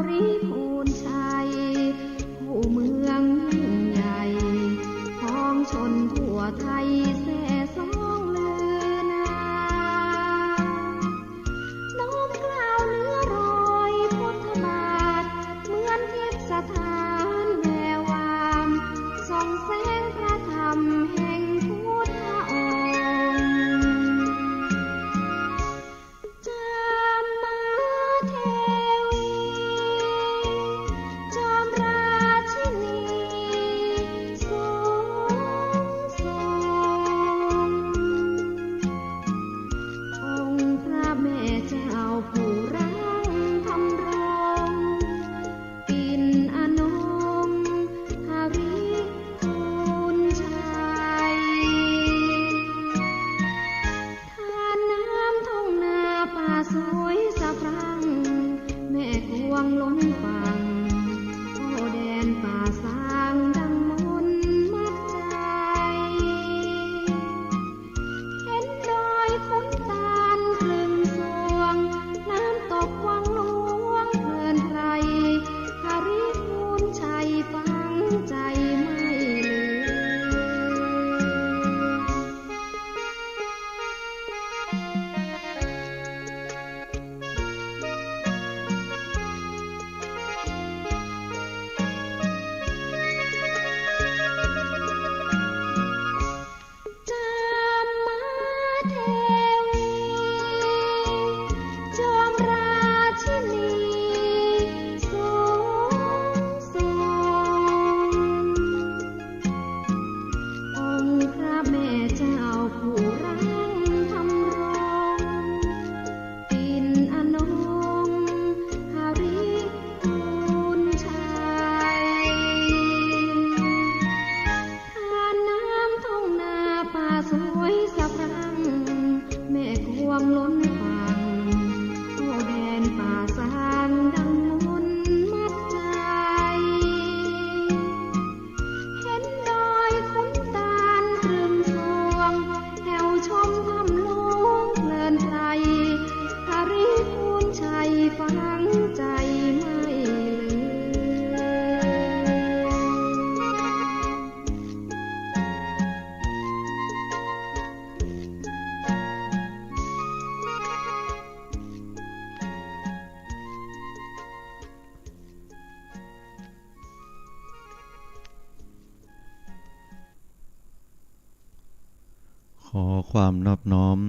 ริพูนชัยผู้เมืองยิ่งใหญ่ของชนทั่วไทยแส่สองลือนามน้อมกล่าวเนื้อรอยพุทธบาทเหมือนทิพย์สถานแวววามส่องแสงพระธรรมแห่งพุทธองค์จามมาเทวีจอมราชินีสูงส่งองค์พระแม่เจ้าผู้รังธรรมรงค์ปิ่นอนงค์หฤพูนชัยทานน้ำทุ่งนาป่าสวยสะพรั่งแม่กวงล้นฝั่งโอ้แดนป่าสางดังมนต์มัดใจเห็นดอยขุนตาลครึ่งสวงน้ำตกวังหลวงเพลินไพรหฤพูนชัยฟังใจไม่ลืจามมาเทวีจอมราชินีสูงส่งองค์พระแม่เจ้าผู้รังธรรมรงค์ปิ่นอนงค์หฤพูนชัยทานน้ำทุ่งนาป่าสวยสะพรั่งแม่กวงล้นฝั่งโอ้แดนป่าสางดังมนต์มัดใจเห็นดอยขุนตาลครึ่งสวงแถวชมถ้ำหลวงเพลินไพรหฤพูนชัยฟังใจไม่ลืขอความนอบน้อม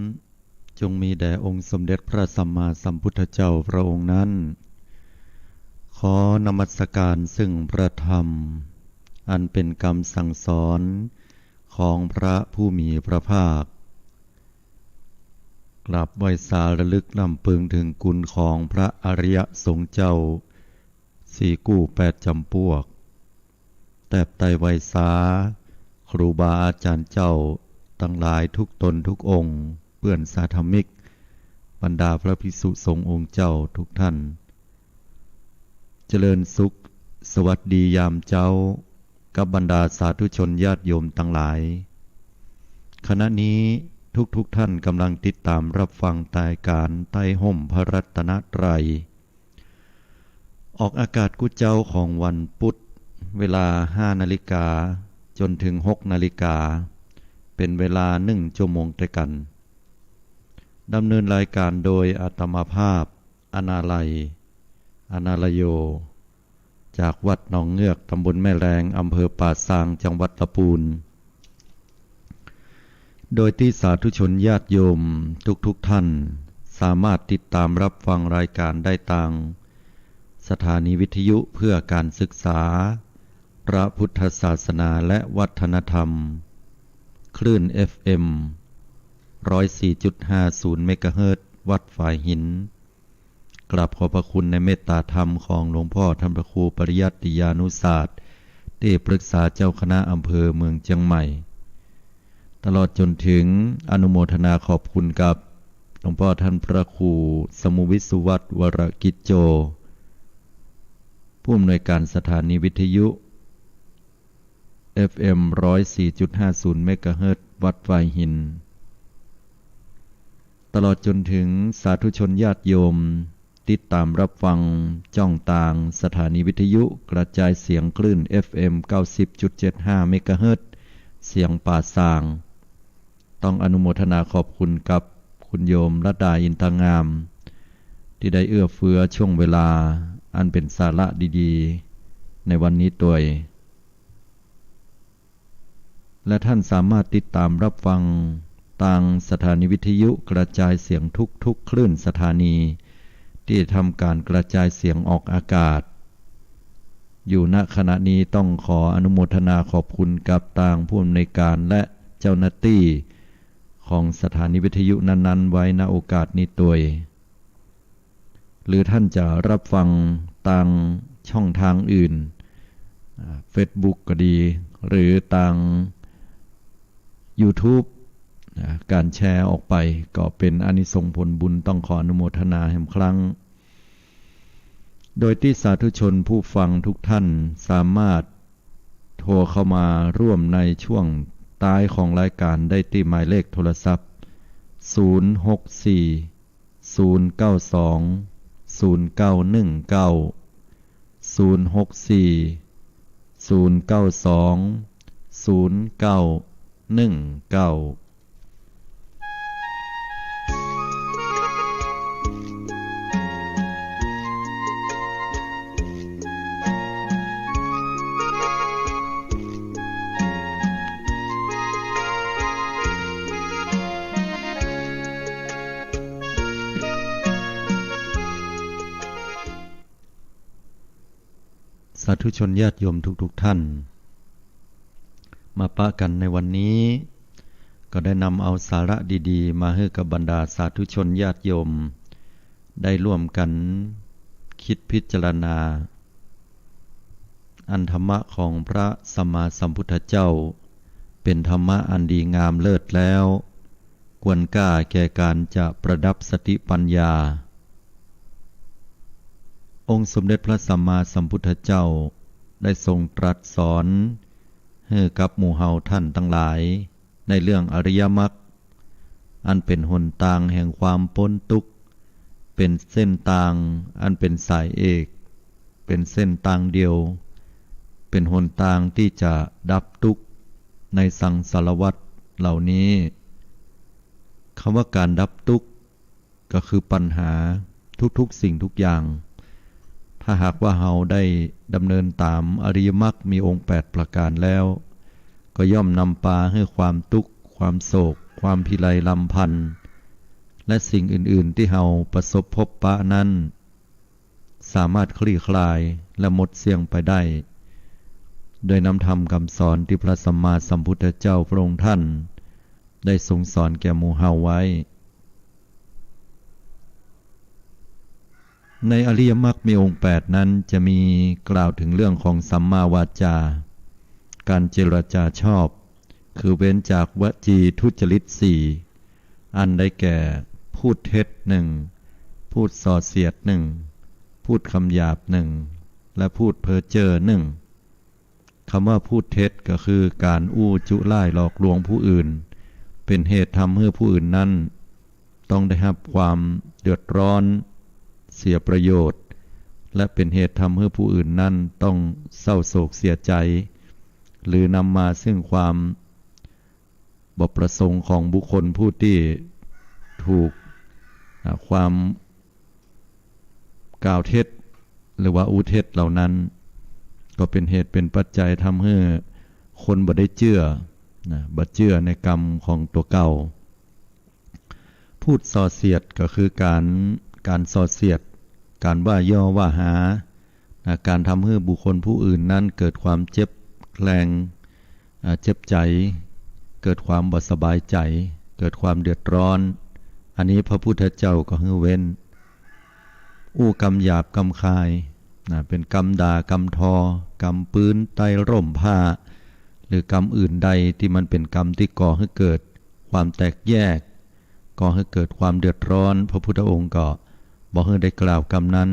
จงมีแด่องค์สมเด็จพระสัมมาสัมพุทธเจ้าพระองค์นั้นขอนมัสการซึ่งพระธรรมอันเป็นคำสั่งสอนของพระผู้มีพระภาคกราบไหว้สาระลึกลำพึงถึงคุณของพระอริยสงฆ์เจ้าสี่กู้แปดจำพวกแตบไตรไวสาครูบาอาจารย์เจ้าทั้งหลายทุกตนทุกองค์เพื่อนสาธมิกบรรดาพระภิกษุสงฆ์องค์เจ้าทุกท่านเจริญสุขสวัสดียามเจ้ากับบรรดาสาธุชนญาติโยมทั้งหลายขณะนี้ทุกท่านกำลังติดตามรับฟังรายการใต้ห่มพระรัตนตรัยออกอากาศกุเจ้าของวันพุธเวลา 5 นาฬิกาจนถึง 6 นาฬิกาเป็นเวลา1 ชั่วโมงด้วยกันดำเนินรายการโดยอาตมาภาพอนาลโยจากวัดหนองเงือกตำบลแม่แรงอำเภอป่าซางจังหวัดลำพูนโดยที่สาธุชนญาติโยมทุกท่านสามารถติดตามรับฟังรายการได้ทางสถานีวิทยุเพื่อการศึกษาพระพุทธศาสนาและวัฒนธรรมคลื่น FM 104.50 เมกะเฮิรตซ์วัดฝายหินกราบขอบพระคุณในเมตตาธรรมของหลวงพ่อท่านพระครูปริยัติยานุศาสตร์ที่ปรึกษาเจ้าคณะอำเภอเมืองเชียงใหม่ตลอดจนถึงอนุโมทนาขอบคุณกับหลวงพ่อท่านพระครูสมุวิสุวัตวรกิจโจผู้อำนวยการสถานีวิทยุ FM 104.50 เมกะเฮิรตซ์วัดฝายหินตลอดจนถึงสาธุชนญาติโยม ติดตามรับฟังจ้องต่างสถานีวิทยุกระจายเสียงคลื่น FM 90.75 เมกะเฮิรตซ์เสียงป่าสางต้องอนุโมทนาขอบคุณกับคุณโยมรัตดาอินทางามที่ได้เอื้อเฟื้อช่วงเวลาอันเป็นสาระดีๆในวันนี้ตัวและท่านสามารถติดตามรับฟังทางสถานีวิทยุกระจายเสียงทุกคลื่นสถานีที่ทำการกระจายเสียงออกอากาศอยู่ณขณะนี้ต้องขออนุโมทนาขอบคุณกับทางผู้อำนวยการและเจ้าหน้าที่ของสถานีวิทยุนั้นๆไว้ณโอกาสนี้ตัวหรือท่านจะรับฟังทางช่องทางอื่นFacebook ก็ดีหรือทาง YouTube การแชร์ออกไปก็เป็นอานิสงส์ผลบุญต้องขออนุโมทนาแห่งครั้งโดยที่สาธุชนผู้ฟังทุกท่านสามารถโทรเข้ามาร่วมในช่วงท้ายของรายการได้ที่หมายเลขโทรศัพท์064-092-0919สาธุชนญาติโยมทุกท่านมาปะกันในวันนี้ก็ได้นำเอาสาระดีๆมาให้กับบรรดาสาธุชนญาติโยมได้ร่วมกันคิดพิจารณาอันธรรมะของพระสัมมาสัมพุทธเจ้าเป็นธรรมะอันดีงามเลิศแล้วควรกล้าแก่การจะประดับสติปัญญาองค์สมเด็จพระสัมมาสัมพุทธเจ้าได้ทรงตรัสสอนให้กับหมู่เฮาท่านทั้งหลายในเรื่องอริยมรรคอันเป็นหนทางแห่งความพ้นทุกข์เป็นเส้นทางอันเป็นสายเอกเป็นเส้นทางเดียวเป็นหนทางที่จะดับทุกข์ในสังสารวัฏเหล่านี้คำว่าการดับทุกข์ก็คือปัญหาทุกๆสิ่งทุกอย่างถ้าหากว่าเฮาได้ดำเนินตามอริยมรรคมีองค์8ประการแล้วก็ย่อมนำพาให้ความทุกข์ความโศกความพิไรลำพันธ์และสิ่งอื่นๆที่เฮาประสบพบปะนั้นสามารถคลี่คลายและหมดเสี่ยงไปได้โดยนำธรรมคำสอนที่พระสัมมาสัมพุทธเจ้าพระองค์ท่านได้ทรงสอนแก่หมู่เฮาไว้ในอริยมรรคมีองค์8นั้นจะมีกล่าวถึงเรื่องของสัมมาวาจาการเจรจาชอบคือเว้นจากวจีทุจริต4อันได้แก่พูดเท็จ1พูดส่อเสียด1พูดคำหยาบ1และพูดเพ้อเจ้อ1คำว่าพูดเท็จก็คือการอู้จุล่ายหลอกลวงผู้อื่นเป็นเหตุทำให้ผู้อื่นนั้นต้องได้รับความเดือดร้อนเสียประโยชน์และเป็นเหตุทำให้ผู้อื่นนั้นต้องเศร้าโศกเสียใจหรือนำมาซึ่งความบ่ประสงค์ของบุคคลผู้ที่ถูกความกล่าวเท็จหรือว่าอู้เท็จเหล่านั้นก็เป็นเหตุเป็นปัจจัยทำให้คนบ่ได้เชื่อบ่เชื่อในกรรมของตัวเก่าพูดส่อเสียดก็คือการส่อเสียดการว่าย่อว่าหาการทำให้บุคคลผู้อื่นนั้นเกิดความเจ็บแคลงเจ็บใจเกิดความบ่สบายใจเกิดความเดือดร้อนอันนี้พระพุทธเจ้าก็ให้เว้นอู้กรรมหยาบกรรมคายเป็นกรรมด่ากรรมทอกรรมปืนไตร่มผ้าหรือกรรมอื่นใดที่มันเป็นกรรมที่ก่อให้เกิดความแตกแยกก่อให้เกิดความเดือดร้อนพระพุทธองค์ก็บอกให้ได้กล่าวกรรมนั้น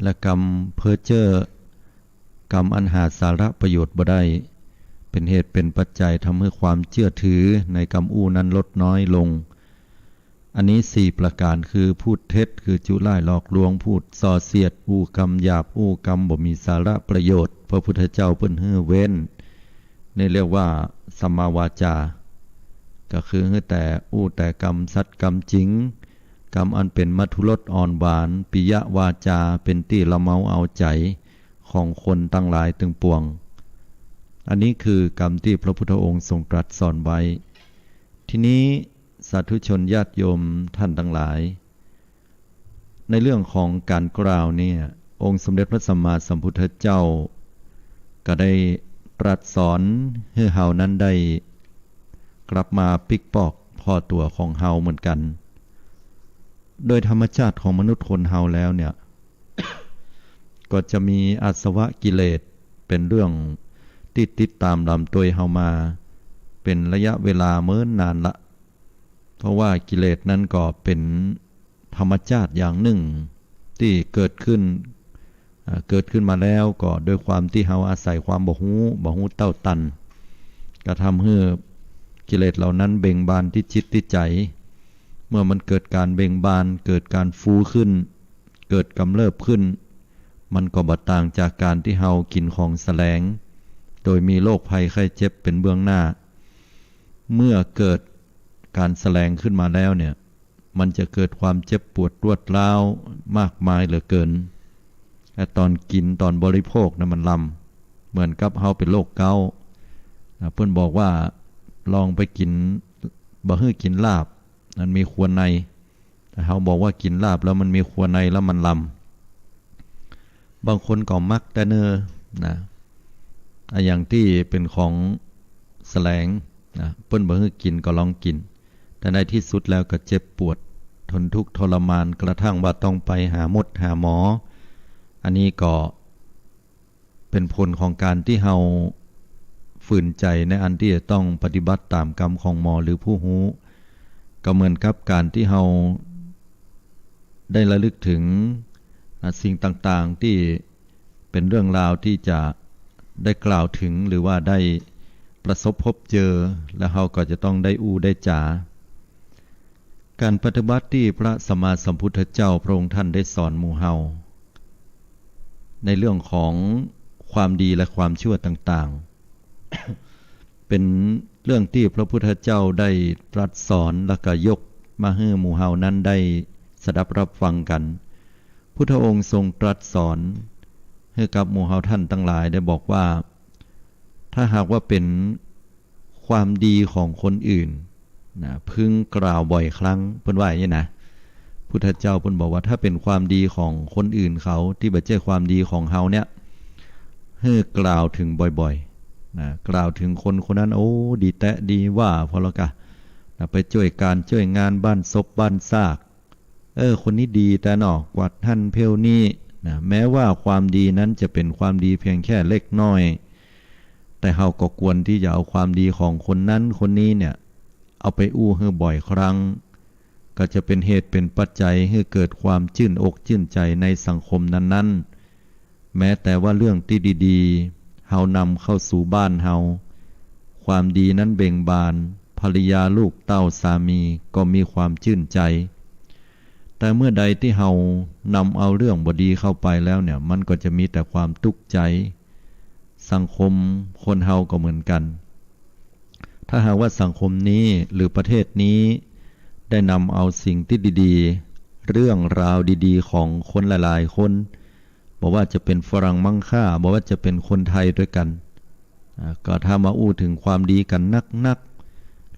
และกรรมเพ้อเจ้อกรรมอันหาสาระประโยชน์บ่ได้เป็นเหตุเป็นปัจจัยทำให้ความเชื่อถือในกรรมอู้นั้นลดน้อยลง อันนี้4ประการคือพูดเท็จคือจุร้ายหลอกลวงพูดส่อเสียดอู้กรรมหยาบอู้กรรมบ่มีสาระประโยชน์พระพุทธเจ้าเพิ่นให้เว้นนี่เรียกว่าสัมมาวาจาก็คือให้แต่อู้แต่กรรมสัตย์กรรมจริงกรรมอันเป็นมัทุรสอ่อนหวานปิยวาจาเป็นที่ละเมาเอาใจของคนตั้งหลายตึงปวงอันนี้คือกรรมที่พระพุทธองค์ทรงตรัสสอนไว้ทีนี้สาธุชนญาติโยมท่านทั้งหลายในเรื่องของการกล่าวเนี่ยองค์สมเด็จพระสัมมาสัมพุทธเจ้าก็ได้ตรัสสอนให้เฮานั้นได้กลับมาปิกปอกพ่อตัวของเฮาเหมือนกันโดยธรรมชาติของมนุษย์คนเฮาแล้วเนี่ย ก็จะมีอาสวะกิเลสเป็นเรื่องติดตามลำตัวเฮามาเป็นระยะเวลาเนิ่นนานละเพราะว่ากิเลสนั้นก็เป็นธรรมชาติอย่างหนึ่งที่เกิดขึ้นมาแล้วก็โดยความที่เฮาอาศัยความบ่ฮู้เต้าตันก็ทำให้กิเลสเหล่านั้นเบ่งบานที่จิตที่ใจเมื่อมันเกิดการเบ่งบานเกิดการฟูขึ้นเกิดกำเริบขึ้นมันก็บ่ต่างจากการที่เฮากินของแสลงโดยมีโรคภัยไข้เจ็บเป็นเบื้องหน้าเมื่อเกิดการแสลงขึ้นมาแล้วเนี่ยมันจะเกิดความเจ็บปวดรวดร้าวมากมายเหลือเกินแต่ตอนกินตอนบริโภคนะมันลำเหมือนกับเฮาเป็นโรคเกาต์เพิ่นบอกว่าลองไปกินบ่ฮื้อกินลาบมันมีครัวในแต่เฮาบอกว่ากินลาบแล้วมันมีครัวในแล้วมันลำบางคนก็มักแต่เนอนะอย่างที่เป็นของแสลงนะเพิ่นบ่ฮื้อกินก็ลองกินแต่ในที่สุดแล้วก็เจ็บปวดทนทุกข์ทรมานกระทั่งว่าต้องไปหาหมออันนี้ก็เป็นผลของการที่เฮาฝืนใจในอันที่จะต้องปฏิบัติตามกรรมของหมอหรือผู้ฮู้ก็เหมือนกับการที่เฮาได้ระลึกถึงสิ่งต่างๆที่เป็นเรื่องราวที่จะได้กล่าวถึงหรือว่าได้ประสบพบเจอแล้วเฮาก็จะต้องได้อู้ได้จาการปฏิบัติที่พระสัมมาสัมพุทธเจ้าพระองค์ท่านได้สอนหมู่เฮาในเรื่องของความดีและความชั่วต่างๆ เป็นเรื่องที่พระพุทธเจ้าได้ตรัสสอนและก็ยกมาให้หมู่เฮานั้นได้สดับรับฟังกันพุทธองค์ทรงตรัสสอนให้กับหมู่เฮาท่านทั้งหลายได้บอกว่าถ้าหากว่าเป็นความดีของคนอื่นนะพึงกล่าวบ่อยครั้งเพิ่นว่าอย่างนี้นะพุทธเจ้าเพิ่นบอกว่าถ้าเป็นความดีของคนอื่นเขาที่บ่ใช่ความดีของเฮาเนี่ยให้กล่าวถึงบ่อยๆนะกล่าวถึงคนคนนั้นโอ้ดีแตะดีว่าพอแล้วกะนะไปช่วยการช่วยงานบ้านศพบ้านซากคนนี้ดีแต่หนอกวัดท่านเพลนี้นะแม้ว่าความดีนั้นจะเป็นความดีเพียงแค่เล็กน้อยแต่เฮาก็ควรที่จะเอาความดีของคนนั้นคนนี้เนี่ยเอาไปอู้ให้บ่อยครั้งก็จะเป็นเหตุเป็นปัจจัยให้เกิดความชื่นอกชื่นใจในสังคมนั้นๆแม้แต่ว่าเรื่องที่ดีๆเฮานำเข้าสู่บ้านเฮาความดีนั้นเบ่งบานภรรยาลูกเต้าสามีก็มีความชื่นใจแต่เมื่อใดที่เฮานำเอาเรื่องบดีเข้าไปแล้วเนี่ยมันก็จะมีแต่ความทุกข์ใจสังคมคนเฮาก็เหมือนกันถ้าหากว่าสังคมนี้หรือประเทศนี้ได้นำเอาสิ่งที่ดีๆเรื่องราวดีๆของคนหลายๆคนบอกว่าจะเป็นฝรั่งมั่งค่าบอกว่าจะเป็นคนไทยด้วยกันก็ถ้ามาอู้ถึงความดีกันนัก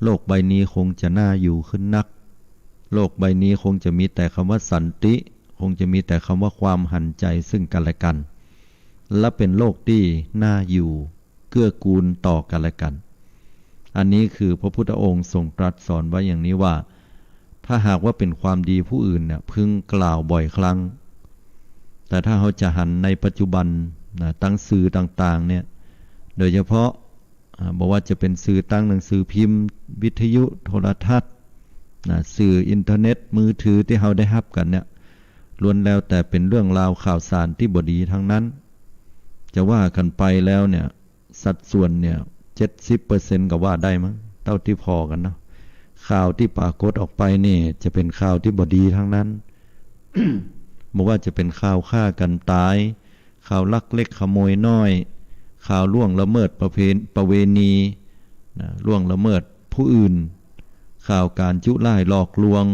โลกใบนี้คงจะน่าอยู่ขึ้นนักโลกใบนี้คงจะมีแต่คำว่าสันติคงจะมีแต่คำว่าความหันใจซึ่งกันและกันและเป็นโลกที่น่าอยู่เกื้อกูลต่อกันและกันอันนี้คือพระพุทธองค์ทรงตรัสสอนไว้อย่างนี้ว่าถ้าหากว่าเป็นความดีผู้อื่นเนี่ยพึงกล่าวบ่อยครั้งแต่ถ้าเขาจะหันในปัจจุบันตั้งสื่อต่างๆเนี่ยโดยเฉพาะบอกว่าจะเป็นสื่อตั้งหนังสือพิมพ์วิทยุโทรทัศน์สื่ออินเทอร์เน็ตมือถือที่เขาได้รับกันเนี่ยล้วนแล้วแต่เป็นเรื่องราวข่าวสารที่บดีทั้งนั้นจะว่ากันไปแล้วเนี่ยสัดส่วนเนี่ย70%ก็ว่าได้มั้งเท่าที่พอกันเนาะ ข่าวที่ปรากฏออกไปนี่จะเป็นข่าวที่บ่ดีทั้งนั้น บอกว่าจะเป็นข่าวฆ่ากันตายข่าวลักเล็กขโมยน้อยข่าวล่วงละเมิดประเวณีนะล่วงละเมิดผู้อื่นข่าวการจุล่ายหลอกลวง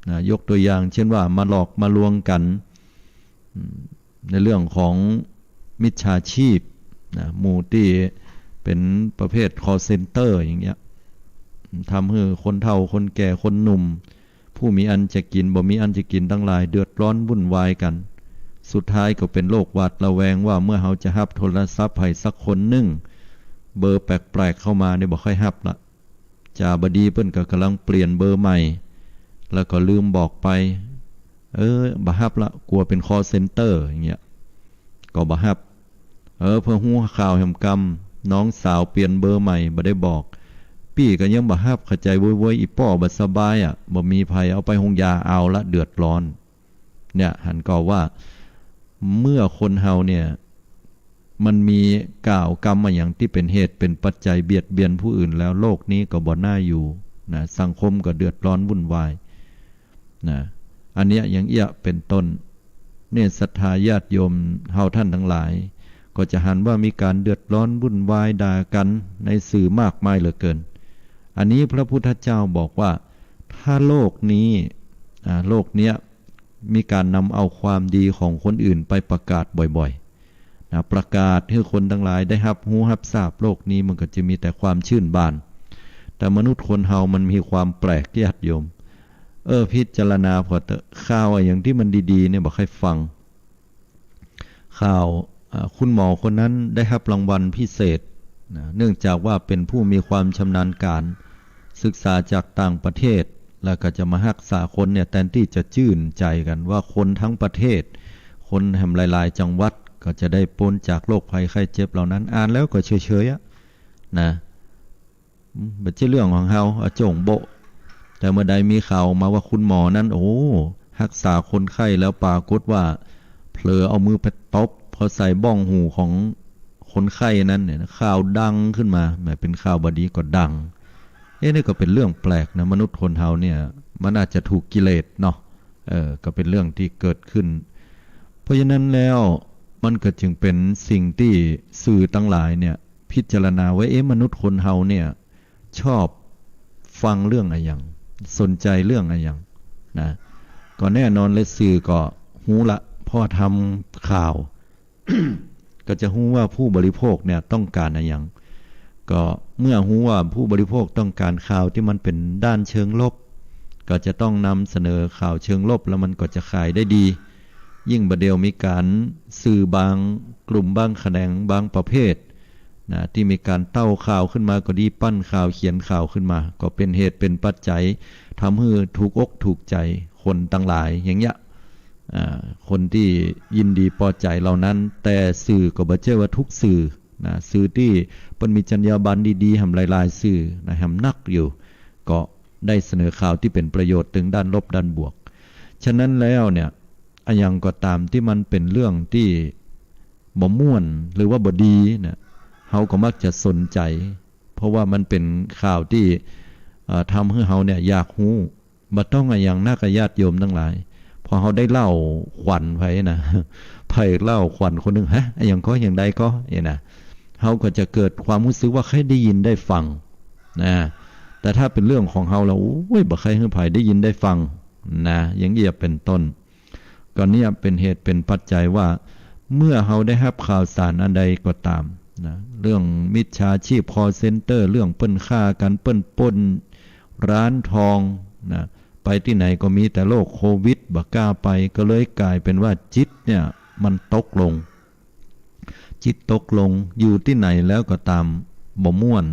นะยกตัวอย่างเช่นว่ามาหลอกมาลวงกันในเรื่องของมิจฉาชีพนะหมู่ที่เป็นประเภท call center อย่างเงี้ยทำให้คนเฒ่าคนแก่คนหนุ่มผู้มีอันจะกินบ่มีอันจะกินทั้งหลายเดือดร้อนวุ่นวายกันสุดท้ายก็เป็นโรคหวาดระแวงว่าเมื่อเขาจะรับโทรศัพท์ให้สักคนหนึ่งเบอร์แปลกๆเข้ามาเนี่ยบ่ค่อยรับละจ่าบดีเพิ่นก็กำลังเปลี่ยนเบอร์ใหม่แล้วก็ลืมบอกไปบ่รับละกลัวเป็น call center อย่างเงี้ยก็บ่รับเพื่อฮู้ข่าวแห่งกรรมน้องสาวเปลี่ยนเบอร์ใหม่บ่ได้บอกพี่ก็ยังบ่รับเข้าใจโวยๆอีป้อบ่สบายบ่มีภัยเอาไปโรงยาเอาละเดือดร้อนเนี่ยหันก็ว่าเมื่อคนเฮาเนี่ยมันมีกล่าวกรรมมาอย่างที่เป็นเหตุเป็นปัจจัยเบียดเบียนผู้อื่นแล้วโลกนี้ก็บ่น่าอยู่นะสังคมก็เดือดร้อนวุ่นวายนะอันเนี้ยอย่างเอี้ยเป็นต้นเนี่ยศรัทธาญาติโยมเฮาท่านทั้งหลายก็จะหันว่ามีการเดือดร้อนวุ่นวายด่ากันในสื่อมากมายเหลือเกินอันนี้พระพุทธเจ้าบอกว่าถ้าโลกนี้โลกเนี้ยมีการนำเอาความดีของคนอื่นไปประกาศบ่อยๆนะประกาศให้คนทั้งหลายได้รับรู้รับทราบโลกนี้มันก็จะมีแต่ความชื่นบานแต่มนุษย์คนเฮามันมีความแปลกญาติโยมพิจารณาพอเถอะข่าวอย่างที่มันดีๆเนี่ยบอกให้ฟังข่าวคุณหมอคนนั้นได้รับรางวัลพิเศษนะเนื่องจากว่าเป็นผู้มีความชำนาญการศึกษาจากต่างประเทศแล้วก็จะมารักษาคนเนี่ยแทนที่จะชื่นใจกันว่าคนทั้งประเทศคนแห่งหลายๆจังหวัดก็จะได้พ้นจากโรคภัยไข้เจ็บเหล่านั้นอ่านแล้วก็เฉยๆนะเป็นเรื่องของเฮาโจ่งโบแต่เมื่อใดมีข่าวมาว่าคุณหมอนั้นรักษาคนไข้แล้วปรากฏว่าเผลอเอามือไปตบพอใส่บ้องหูของคนไข้นั้นเนี่ยข่าวดังขึ้นมาแม้เป็นข่าวบดีก็ดังนี่ก็เป็นเรื่องแปลกนะมนุษย์คนเฮาเนี่ยมันอาจจะถูกกิเลสเนาะก็เป็นเรื่องที่เกิดขึ้นเพราะฉะนั้นแล้วมันก็จึงเป็นสิ่งที่สื่อทั้งหลายเนี่ยพิจารณาไว้มนุษย์คนเฮาเนี่ยชอบฟังเรื่องอะไรอย่างสนใจเรื่องอะไรอย่างนะก็แน่นอนเลยสื่อก็หูละพอทำข่าว ก็จะหูว่าผู้บริโภคเนี่ยต้องการอะไรอย่างก็เมื่อหูว่าผู้บริโภคต้องการข่าวที่มันเป็นด้านเชิงลบก็จะต้องนำเสนอข่าวเชิงลบแล้วมันก็จะขายได้ดียิ่งประเดี๋ยวมีการสื่อบางกลุ่มบางแขนงบางประเภทนะที่มีการเต้าข่าวขึ้นมาก็ดีปั้นข่าวเขียนข่าวขึ้นมาก็เป็นเหตุเป็นปัจจัยทำให้ถูกอกถูกใจคนต่างหลายอย่างเงี้ยคนที่ยินดีพอใจเหล่านั้นแต่สื่อก็บ่ใช่ว่าทุกสื่อนะสื่อที่เป็นมีจรรยาบรรณดีๆทำหลายๆสื่อนะทำนักอยู่ก็ได้เสนอข่าวที่เป็นประโยชน์ถึงด้านลบด้านบวกฉะนั้นแล้วเนี่ยอย่างก็ตามที่มันเป็นเรื่องที่บ่ม่วนหรือว่าบ่ดีเนี่ยเฮาก็มักจะสนใจเพราะว่ามันเป็นข่าวที่ทำให้เฮาเนี่ยอยากรู้บ่ต้องอย่างนักญาติโยมทั้งหลายพอเฮาได้เล่าขวัญไผนะไผเล่าขวัญคนนึงอย่างก็อย่างใดก็นะเฮาก็จะเกิดความรู้สึกว่าใครได้ยินได้ฟังนะแต่ถ้าเป็นเรื่องของเฮาแล้วบ่ใครให้ไผได้ยินได้ฟังนะอย่างเงี้ยเป็นต้นก็เนี่ยเป็นเหตุเป็นปัจจัยว่าเมื่อเฮาได้รับข่าวสารอันใดก็ตามนะเรื่องมิจฉาชีพ call center เรื่องเปิ้นฆ่ากันเปิ้นปล้นร้านทองนะไปที่ไหนก็มีแต่โรคโควิดบ่กล้าไปก็เลยกลายเป็นว่าจิตเนี่ยมันตกลงจิตตกลงอยู่ที่ไหนแล้วก็ตามบ่ม่วน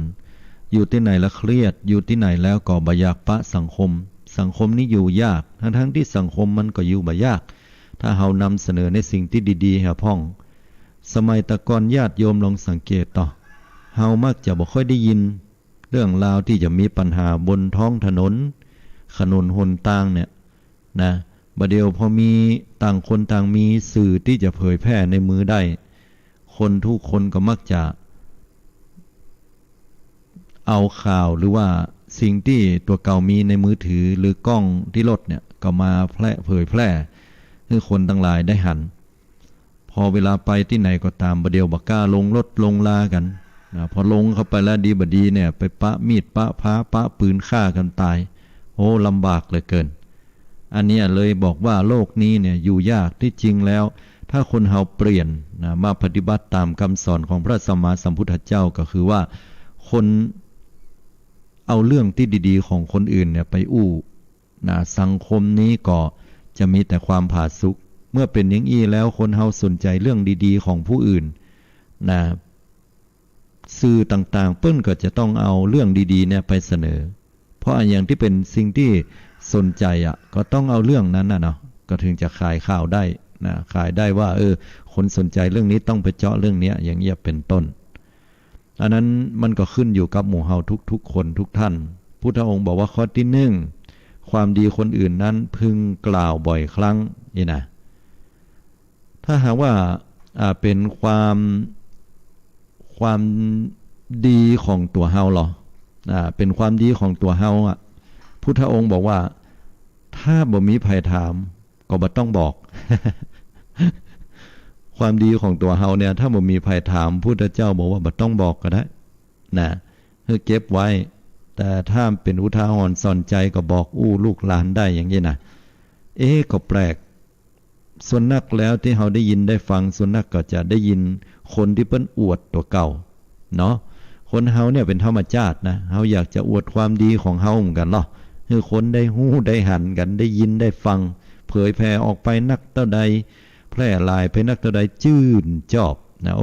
อยู่ที่ไหนแล้วเครียดอยู่ที่ไหนแล้วก็บ่อยากปะสังคมนี้อยู่ยากทั้งที่สังคมมันก็อยู่บ่ยากถ้าเฮานำเสนอในสิ่งที่ดีๆให้พ้องสมัยตะก่อนญาติโยมลองสังเกตต่อเฮามักจะบ่ค่อยได้ยินเรื่องราวที่จะมีปัญหาบนท้องถนนหนทางเนี่ยนะบัดเดียวพอมีต่างคนต่างมีสื่อที่จะเผยแพร่ในมือได้คนทุกคนก็มักจะเอาข่าวหรือว่า สิ่งที่ตัวเก่ามีในมือถือหรือกล้องที่รถเนี่ยก็มาเผยแพร่ให้คนทั้งหลายได้หันพอเวลาไปที่ไหนก็ตามประเดี๋ยวบักกล้าลงรถลงลากันนะพอลงเข้าไปแล้วดีบดีเนี่ยไปปะมีดปะพาปะปืนฆ่ากันตายโอ้ลำบากเหลือเกินอันนี้เลยบอกว่าโลกนี้เนี่ยอยู่ยากที่จริงแล้วถ้าคนเฮาเปลี่ยนนะมาปฏิบัติตามคำสอนของพระสัมมาสัมพุทธเจ้าก็คือว่าคนเอาเรื่องที่ดีๆของคนอื่นเนี่ยไปอู้นะสังคมนี้ก็จะมีแต่ความผาสุกเมื่อเป็นอย่างนี้แล้วคนเฮาสนใจเรื่องดีๆของผู้อื่นนะสื่อต่างๆเปิ้นก็จะต้องเอาเรื่องดีๆเนี่ยไปเสนอเพราะอย่างที่เป็นสิ่งที่สนใจอ่ะก็ต้องเอาเรื่องนั้นนะเนาะก็ถึงจะขายข่าวได้นะขายได้ว่าคนสนใจเรื่องนี้ต้องไปเจาะเรื่องนี้อย่างเงี้ยเป็นต้นอันนั้นมันก็ขึ้นอยู่กับหมู่เฮาทุกๆคนทุกท่านพุทธองค์บอกว่าข้อที่หนึ่งความดีคนอื่นนั้นพึงกล่าวบ่อยครั้งนี่นะถ้าหากว่าเป็นความดีของตัวเฮาหรอเป็นความดีของตัวเฮาอ่ะพุทธองค์บอกว่าถ้าบ่มีใครถามก็บ่ต้องบอก ความดีของตัวเฮาเนี่ยถ้าบ่มีใครถามพุทธเจ้าบอกว่าบ่ต้องบอกก็ได้นะให้เก็บไว้แต่ถ้าเป็นอุทาหรณ์สอนใจก็บอกลูกหลานได้อย่างนี้นะก็แปลกส่วนนักแล้วที่เฮาได้ยินได้ฟังส่วนนักก็จะได้ยินคนที่เปิ้นอวดตัวเก่าเนาะคนเฮาเนี่ยเป็นธรรมชาตินะเฮาอยากจะอวดความดีของเฮาเหมือนกันเนาะให้คนได้ฮู้ได้หันกันได้ยินได้ฟังเผยแผ่ออกไปนักเท่าใดแพร่หลายไปนักเท่าใดชื่นชอบนะ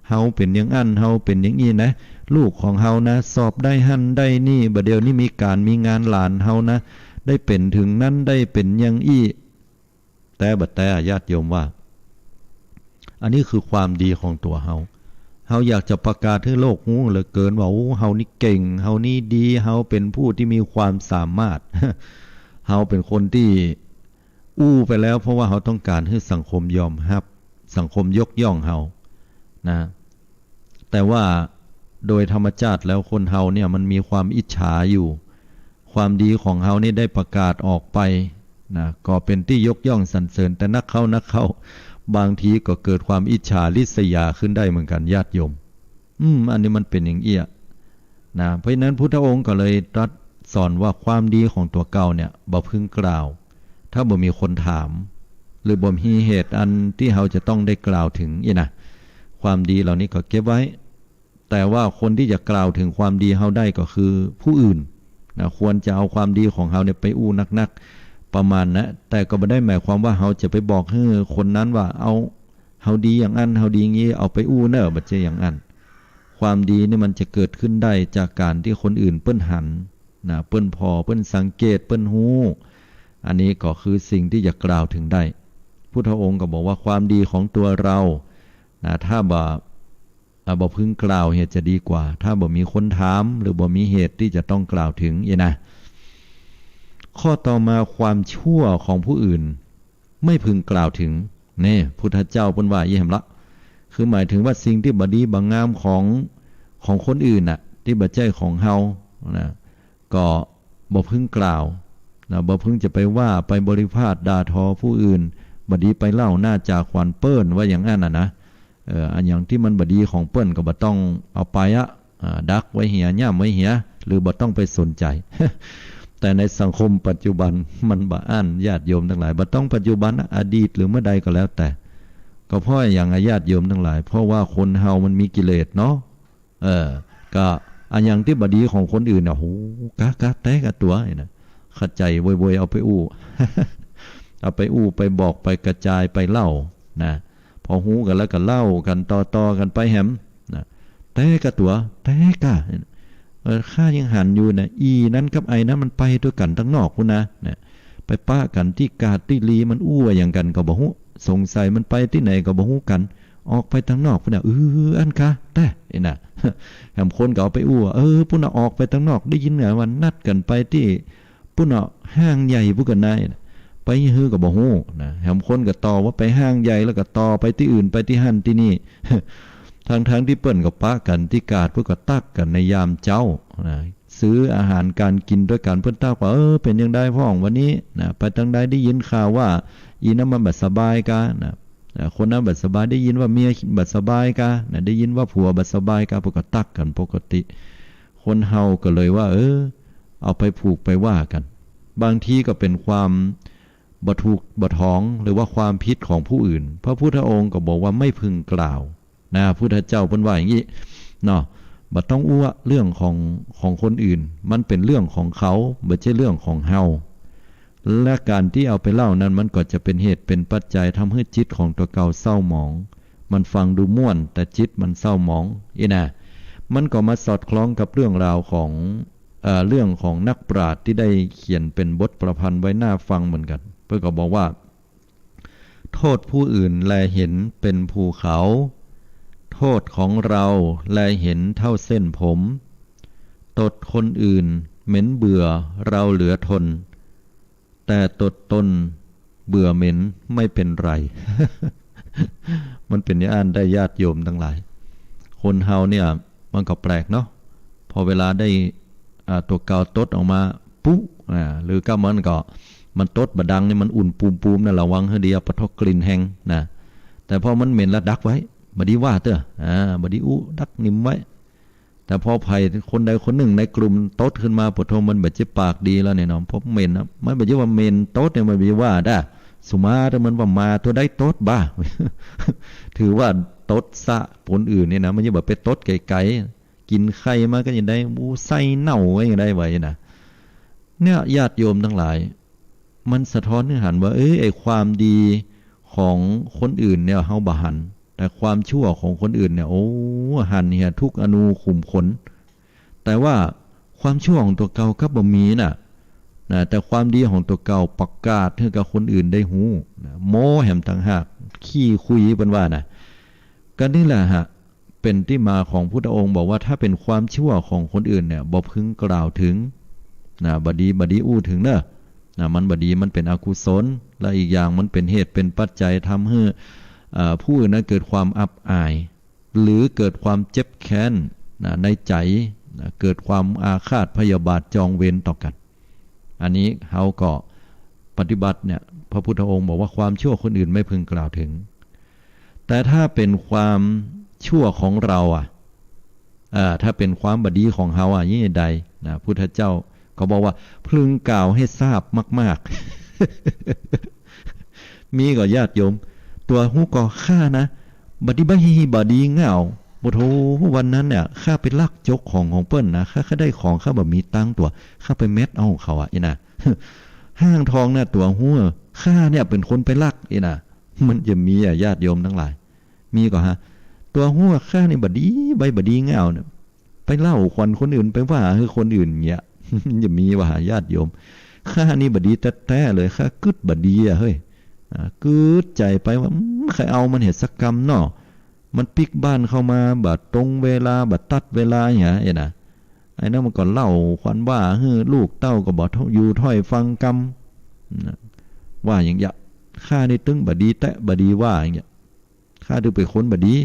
เฮาเป็นอย่างอันเฮาเป็นอย่างนี้นะลูกของเฮานะสอบได้หันได้นี่บัดเดี๋ยวนี้มีการมีงานหลานเฮานะได้เป็นถึงนั้นได้เป็นอย่างอี้แต่บัดแต่ญาติโยมว่าอันนี้คือความดีของตัวเฮาอยากจะประกาศให้โลกรู้เหลือเกินว่าเฮานี่เก่งเฮานี่ดีเฮาเป็นผู้ที่มีความสามารถ เฮาเป็นคนที่ไปแล้วเพราะว่าเฮาต้องการให้สังคมยอมรับสังคมยกย่องเฮานะแต่ว่าโดยธรรมชาติแล้วคนเฮาเนี่ยมันมีความอิจฉาอยู่ความดีของเฮานี่ได้ประกาศออกไปนะก็เป็นที่ยกย่องสรรเสริญแต่นักเข้าบางทีก็เกิดความอิจฉาริษยาขึ้นได้เหมือนกันญาติโยมอันนี้มันเป็นอย่างเอี้ยนะเพราะฉะนั้นพุทธองค์ก็เลยตรัสสอนว่าความดีของตัวเก่าเนี่ยบ่พึงกล่าวถ้าบ่มีคนถามหรือบ่มีเหตุอันที่เราจะต้องได้กล่าวถึงนะความดีเหล่านี้ก็เก็บไว้แต่ว่าคนที่จะกล่าวถึงความดีเราได้ก็คือผู้อื่นนะควรจะเอาความดีของเราเนี่ยไปนักประมาณนะแต่ก็ไม่ได้หมายความว่าเราจะไปบอกให้คนนั้นว่าเอาเฮาดีอย่างนั้นเฮาดีอย่างนี้เอาไปเนอะบัดเจอย่างนั้นความดีนี่มันจะเกิดขึ้นได้จากการที่คนอื่นเปิ้นหันนะเปิ้นพอเปิ้นสังเกตเปิ้นฮู้อันนี้ก็คือสิ่งที่จะกล่าวถึงได้พุทธองค์ก็บอกว่าความดีของตัวเรานะถ้าบ่พึงกล่าวเหตุจะดีกว่าถ้าบ่มีคนถามหรือบ่มีเหตุที่จะต้องกล่าวถึงนะข้อต่อมาความชั่วของผู้อื่นไม่พึงกล่าวถึงนี่พุทธเจ้าเพิ่นว่าอย่างนั้นละคือหมายถึงว่าสิ่งที่บ่ดีบ่งามของคนอื่นน่ะที่บ่ใช่ของเฮานะก็บ่พึงกล่าวนะบ่พึงจะไปว่าไปบริพาทด่าทอผู้อื่นบ่ดีไปเล่าหน้าจากขวัญเปิ้นว่าอย่างนั้นนะอันอย่างที่มันบ่ดีของเปิ้นก็บ่ต้องเอาไปดักไว้เหียย่ำไว้เหียหรือบ่ต้องไปสนใจ แต่ในสังคมปัจจุบันมันบ่อ่านญาติโยมทั้งหลายบ่ต้องปัจจุบันอดีตหรือเมื่อใดก็แล้วแต่ก็เพราะอย่างญาติโยมทั้งหลายเพราะว่าคนเฮามันมีกิเลสเนาะก็อันอย่างที่บ่ดีของคนอื่นน่ะโหกะแตกะตัวนี่นะเข้าใจโวยๆเอาไปเอาไปไปบอกไปกระจายไปเล่านะพอฮู้กันแล้วก็เล่ากันต่อกันไปแหมนะแต่กะตัวแต่กะข้ายังหันอยู่นะนั้นกับไอ้นั้นมันไปด้วยกันทั้งนอกพุ่นนะไปป้ากันที่กาดที่ลีมันอย่างกันก็บ่ฮู้สงสัยมันไปที่ไหนก็บ่ฮู้กันออกไปทั้งนอกพุ่นน่ะอันคะแต่น่ะแหมคนก็เอาไปพุ่นน่ะออกไปทั้งนอกได้ยินเหรอว่านัดกันไปที่พุ่นน่ะห้างใหญ่พุ่นกันได้ไปฮือก็บ่ฮู้นะแหมคนก็ต่อว่าไปห้างใหญ่แล้วก็ต่อไปที่อื่นไปที่หั่นที่นี่ทั้งที่เปิ้นกับป้ากันที่กาดเพื่อก็ตักกันในยามเจ้านะ ซื้ออาหารการกินด้วยกันเพื่อนต้าว่าเป็นยังได้พ่องวันนี้นะไปทางใดได้ยินข่าวว่าอีนั้นมันบัดสบายกะนะคนนั้นบัดสบายได้ยินว่าเมียบัดสบายกะนะได้ยินว่าผัวบัดสบายกะปกติตักกันปกติคนเฮาก็เลยว่าเอาไปผูกไปว่ากันบางทีก็เป็นความบ่ถูกบ่ท้องหรือว่าความผิดของผู้อื่นพระพุทธองค์ก็บอกว่าไม่พึงกล่าวนะพุทธเจ้าเพิ่นว่าอย่างนี้เนาะบ่ต้องอ้วเรื่องของคนอื่นมันเป็นเรื่องของเขาไม่ใช่เรื่องของเฮาและการที่เอาไปเล่านั้นมันก็จะเป็นเหตุเป็นปัจจัยทำให้จิตของตัวเก่าเศร้าหมองมันฟังดูม่วนแต่จิตมันเศร้าหมองนะมันก็มาสอดคล้องกับเรื่องราวของเรื่องของนักปราชญ์ที่ได้เขียนเป็นบทประพันธ์ไว้น่าฟังเหมือนกันเพื่อก็บอกว่าโทษผู้อื่นแลเห็นเป็นภูเขาโทษของเราแลเห็นเท่าเส้นผมตดคนอื่นเหม็นเบื่อเราเหลือทนแต่ตดตนเบื่อเหม็นไม่เป็นไร มันเป็นอย่างได้ญาติโยมทั้งหลายคนเฮาเนี่ยมันก็แปลกเนาะพอเวลาได้ตัวเก่าตดออกมาปุ๊หรือก็มันตดบดังนี่มันอุ่นปูมๆนะระวังให้ดีปะทกกลิ่นแห้งนะแต่พอมันเหม็นแล้วดักไว้บดีว่าเต้อบดีดักนิ่มไว้แต่พอภัยคนใดคนหนึ่งในกลุ่มตดขึ้นมาปะทมันแบบจะปากดีแล้วเนี่ยน้องพบเหม็นนะมันแบบว่าเหม็นตดเนี่ยมันแบบว่าได้สุมาแต่มันว่ามาตัวได้ตดบ้า ถือว่าตดสะผลอื่นเนี่ยนะมันจะแบบไปตดไก่กินไข่มาก็ยังได้ไส้เน่าไว้ยังได้ไว้นะเนี่ยญาติโยมทั้งหลายมันสะท้อนให้หันว่าไอ้ความดีของคนอื่นเนี่ยเฮาบ่หันแต่ความชั่วของคนอื่นเนี่ยหันเนี่ยทุกอนูขุมขนแต่ว่าความชั่วของตัวเก่าก็บ่มีนะแต่ความดีของตัวเก่าประกาศให้กับคนอื่นได้หูโม้แหมต่างหากขี้คุยเป็นว่านะก็นี่แหละฮะเป็นที่มาของพุทธองค์บอกว่าถ้าเป็นความชั่วของคนอื่นเนี่ยบ่พึงกล่าวถึงบดีอู้ถึงเนอะมันบดีมันเป็นอกุศลและอีกอย่างมันเป็นเหตุเป็นปัจจัยทำให้ผู้อื่นนั้นเกิดความอับอายหรือเกิดความเจ็บแค้นในใจเกิดความอาฆาตพยาบาทจองเวรต่อกันอันนี้เขาก็ปฏิบัติเนี่ยพระพุทธองค์บอกว่าความชั่วคนอื่นไม่พึงกล่าวถึงแต่ถ้าเป็นความชั่วของเราถ้าเป็นความบดีของเขายิ่งใดพุทธเจ้าก็บอกว่าพึงกล่าวให้ทราบมากๆ มีก็ญาติโยมตัวหูก็ข้านะบดีบดีเงาโอ้โหวันนั้นเนี่ยข้าไปลักจกของเปิ้ลนะข้าได้ของข้าแบบมีตังตัวข้าไปเม็ดเอาเขานะ ห้างทองเนี่ยตัวหูข้าเนี่ยเป็นคนไปลักนะมันจะมีญาติโยมทั้งหลายมีก็ตัวหูข้านี่บดีเงาเนี่ยไปเล่าคนอื่นไปว่าคือคนอื่นเนี่ยจะมีว่าญาติโยมข้านี่บดีแท้ๆเลยข้ากึดบดีเฮ้ยกึดใจไปว่าใครเอามันเหตุสักกรรมเนาะมันปิกบ้านเข้ามาบัดตรงเวลาบัดตัดเวลาอย่างเงี้ยนะไอ้นั่นมันก็เล่าควันว่าลูกเต้าก็บอกอยู่ถ้อยฟังกรรมว่าอย่างเงี้ยข้านี่ตึงบดีแตะบดีว่าอย่างเงี้ยข้าดูไปคนบดี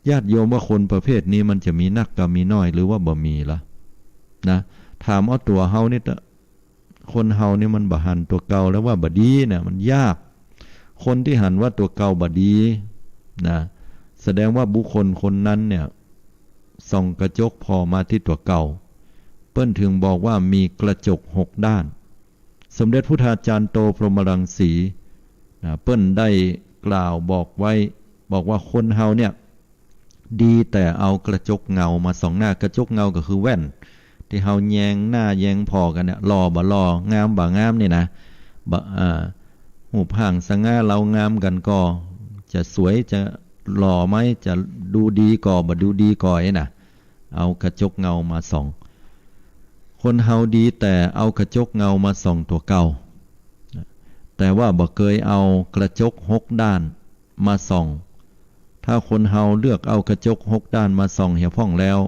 ญาติโยมว่าคนประเภทนี้มันจะมีนักกับมีน้อยหรือว่าบ่มีล่ะนะถามเอาตัวเฮานี่คนเฮานี่มันบ่หันตัวเก่าแล้วว่าบดีเนี่ยมันยากคนที่หันว่าตัวเก่าบดีนะแสดงว่าบุคคลคนนั้นเนี่ยส่องกระจกพอมาที่ตัวเก่าเปิ้นถึงบอกว่ามีกระจก6ด้านสมเด็จพุทธาจารย์โตพรหมรังสีนะเปิ้นได้กล่าวบอกไว้บอกว่าคนเฮาเนี่ยดีแต่เอากระจกเงามาส่องหน้ากระจกเงาก็คือแว่นที่เฮาแยงหน้าแยงพอกันเนี่ยหล่อบ่หล่องามบ่งามนี่นะหูผางสง่าเรางามกันก็จะสวยจะหล่อไหมจะดูดีก่อบ่ดูดีก่อยน่ะเอากระจกเงามาส่องคนเฮาดีแต่เอากระจกเงามาส่องตัวเก่าแต่ว่าบ่เคยเอากระจก6ด้านมาส่องถ้าคนเฮาเลือกเอากระจก6ด้านมาส่องเหี่ยวพ่องแล้ว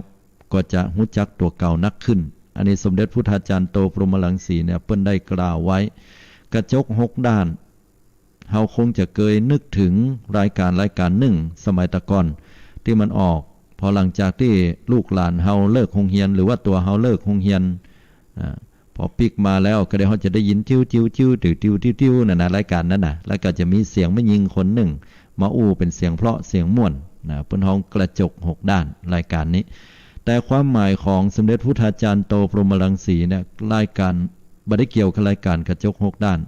ก็จะรู้จักตัวเก่านักขึ้นอันนี้สมเด็จพุทธาจารย์โตพรหมรังสีเนี่ยเปิ้นได้กล่าวไว้กระจก6ด้านเฮาคงจะเคยนึกถึงรายการหนึ่งสมัยตะก่อนที่มันออกพ อหลังจากที่ลูกหลานเฮาเลิกโรงเรียนหรือว่าตัวเฮาเลิกโรงเรียนพอปิกมาแล้วก็ได้เขาจะได้ยินจิ้วจิ้วจิ้วติ้วติ้วติ้วติ้วนั่นนะรายการนั้นนะแล้วก็จะมีเสียงไม่ยิงคนหนึ่งมาอู้เป็นเสียงเพราะเสียงม่วนนะเปิ้นห้องกระจก6ด้านรายการนี้แต่ความหมายของสมเด็จพุทธาจารย์โตพรหมรังสีเนี่ยรายการบ่ได้เกี่ยวกับรายการกระจก6ด้าน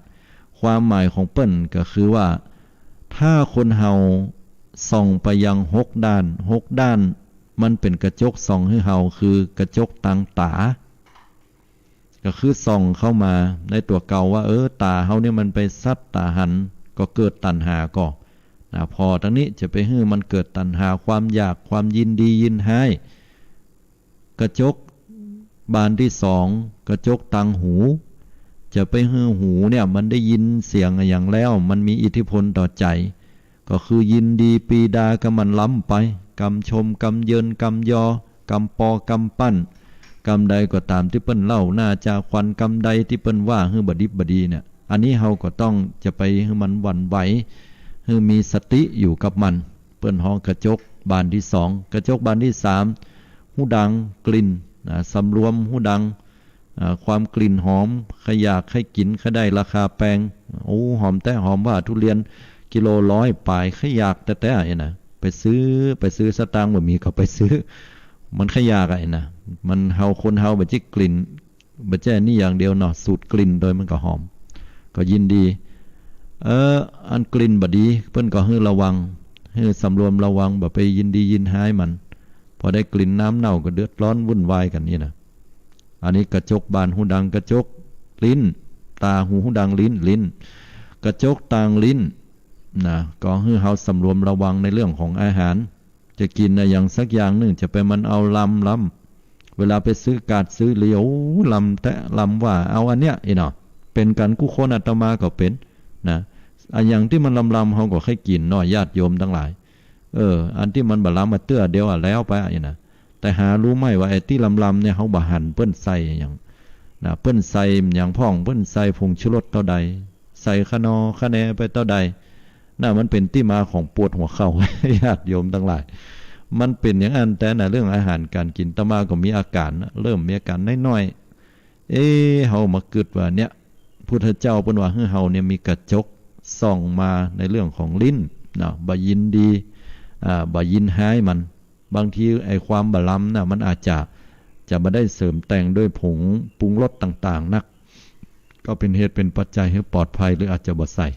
ความหมายของเปิ้นก็คือว่าถ้าคนเฮาส่องไปยัง6ด้าน6ด้านมันเป็นกระจกส่องให้เฮาคือกระจกทางตาก็คือส่องเข้ามาในตัวเก่าว่าตาเฮาเนี่ยมันไปซัดตาหันก็เกิดตัณหาก็พอทั้งนี้จะไปให้มันเกิดตัณหาความอยากความยินดียินร้ายกระจกบานที่2กระจกทางหูจะไปให้หูเนี่ยมันได้ยินเสียงอย่างแล้วมันมีอิทธิพลต่อใจก็คือยินดีปีดากับมันล้ำไปกำชมกำเยินกำยอกำปอกำปั้นกำใดก็ตามที่เปิ้นเล่าน่าจะควันกำใดที่เปิ้นว่าให้บดิบบดีเนี่ยอันนี้เฮาก็ต้องจะไปให้มันหวั่นไหวให้มีสติอยู่กับมันเปิ้นห้องกระจกบานที่2กระจกบานที่3หูดังกลิ่นสำรวมหูดังความกลิ่นหอมขยากให้กินขได้ราคาแพงโอ้หอมแต่หอมว่าทุเรียนกิโล100ปลายขยากแต่ไอ้น่ะไปซื้อสตางค์บ่มีก็ไปซื้อมันขยากไอ้น่ะมันเฮาคนเฮาบ่จิกลิ่นบ่แจ้นี่อย่างเดียวเนาะสูดกลิ่นโดยมันก็หอมก็ยินดีอันกลิ่นบ่ดีเพิ่นก็ให้ระวังให้สำรวมระวังบ่ไปยินดียินร้ายมันพอได้กลิ่นน้ำเน่าก็เดือดร้อนวุ่นวายกันนี่นะอันนี้กระจกบานหูดังกระจกลิ้นตาหูดังลิ้นกระจกต่างลิ้นนะก็ให้เฮาสำรวมระวังในเรื่องของอาหารจะกินอย่างสักอย่างหนึ่งจะไปมันเอาลำเวลาไปซื้อกาดซื้อเหลียวลำแต่ลำว่าเอาอันเนี้ยเนาะเป็นกันกู้คนอาตมาก็เป็นนะอันอย่างที่มันลำเฮาก็ให้กินน้อยญาติโยมทั้งหลายอันที่มันบ่ลำมาเตื้อเดียวแล้วไปนะแต่หารู้ไหมว่าไอ้ที่ลำเนี่ยเฮาบ่หั่นเปิ้นใส่อย่างนะเปิ้นใส่อย่างพ่องเปิ้นใส่ผงชูรสเท่าใดใส่คะนอคะแนไปเท่าใดน่ะมันเป็นที่มาของปวดหัวเข่า ญาติโยมทั้งหลายมันเป็นอย่างนั้นแต่เรื่องอาหารการกินตมาก็มีอาการเริ่มมีอาการน้อยๆเฮามาคิดว่าเนี่ยพุทธเจ้าเปิ้นว่าให้เฮาเนี่ยมีกระจกส่องมาในเรื่องของลิ้นนะบ่ยินดีบ่ยินร้ายมันบางทีไอ้ความบ่ล้ำน่ะมันอาจจะบ่ได้เสริมแต่งด้วยผงปรุงรสต่างๆนักก็เป็นเหตุเป็นปัจจัยให้ปลอดภัยหรืออาจจะบ่ใส่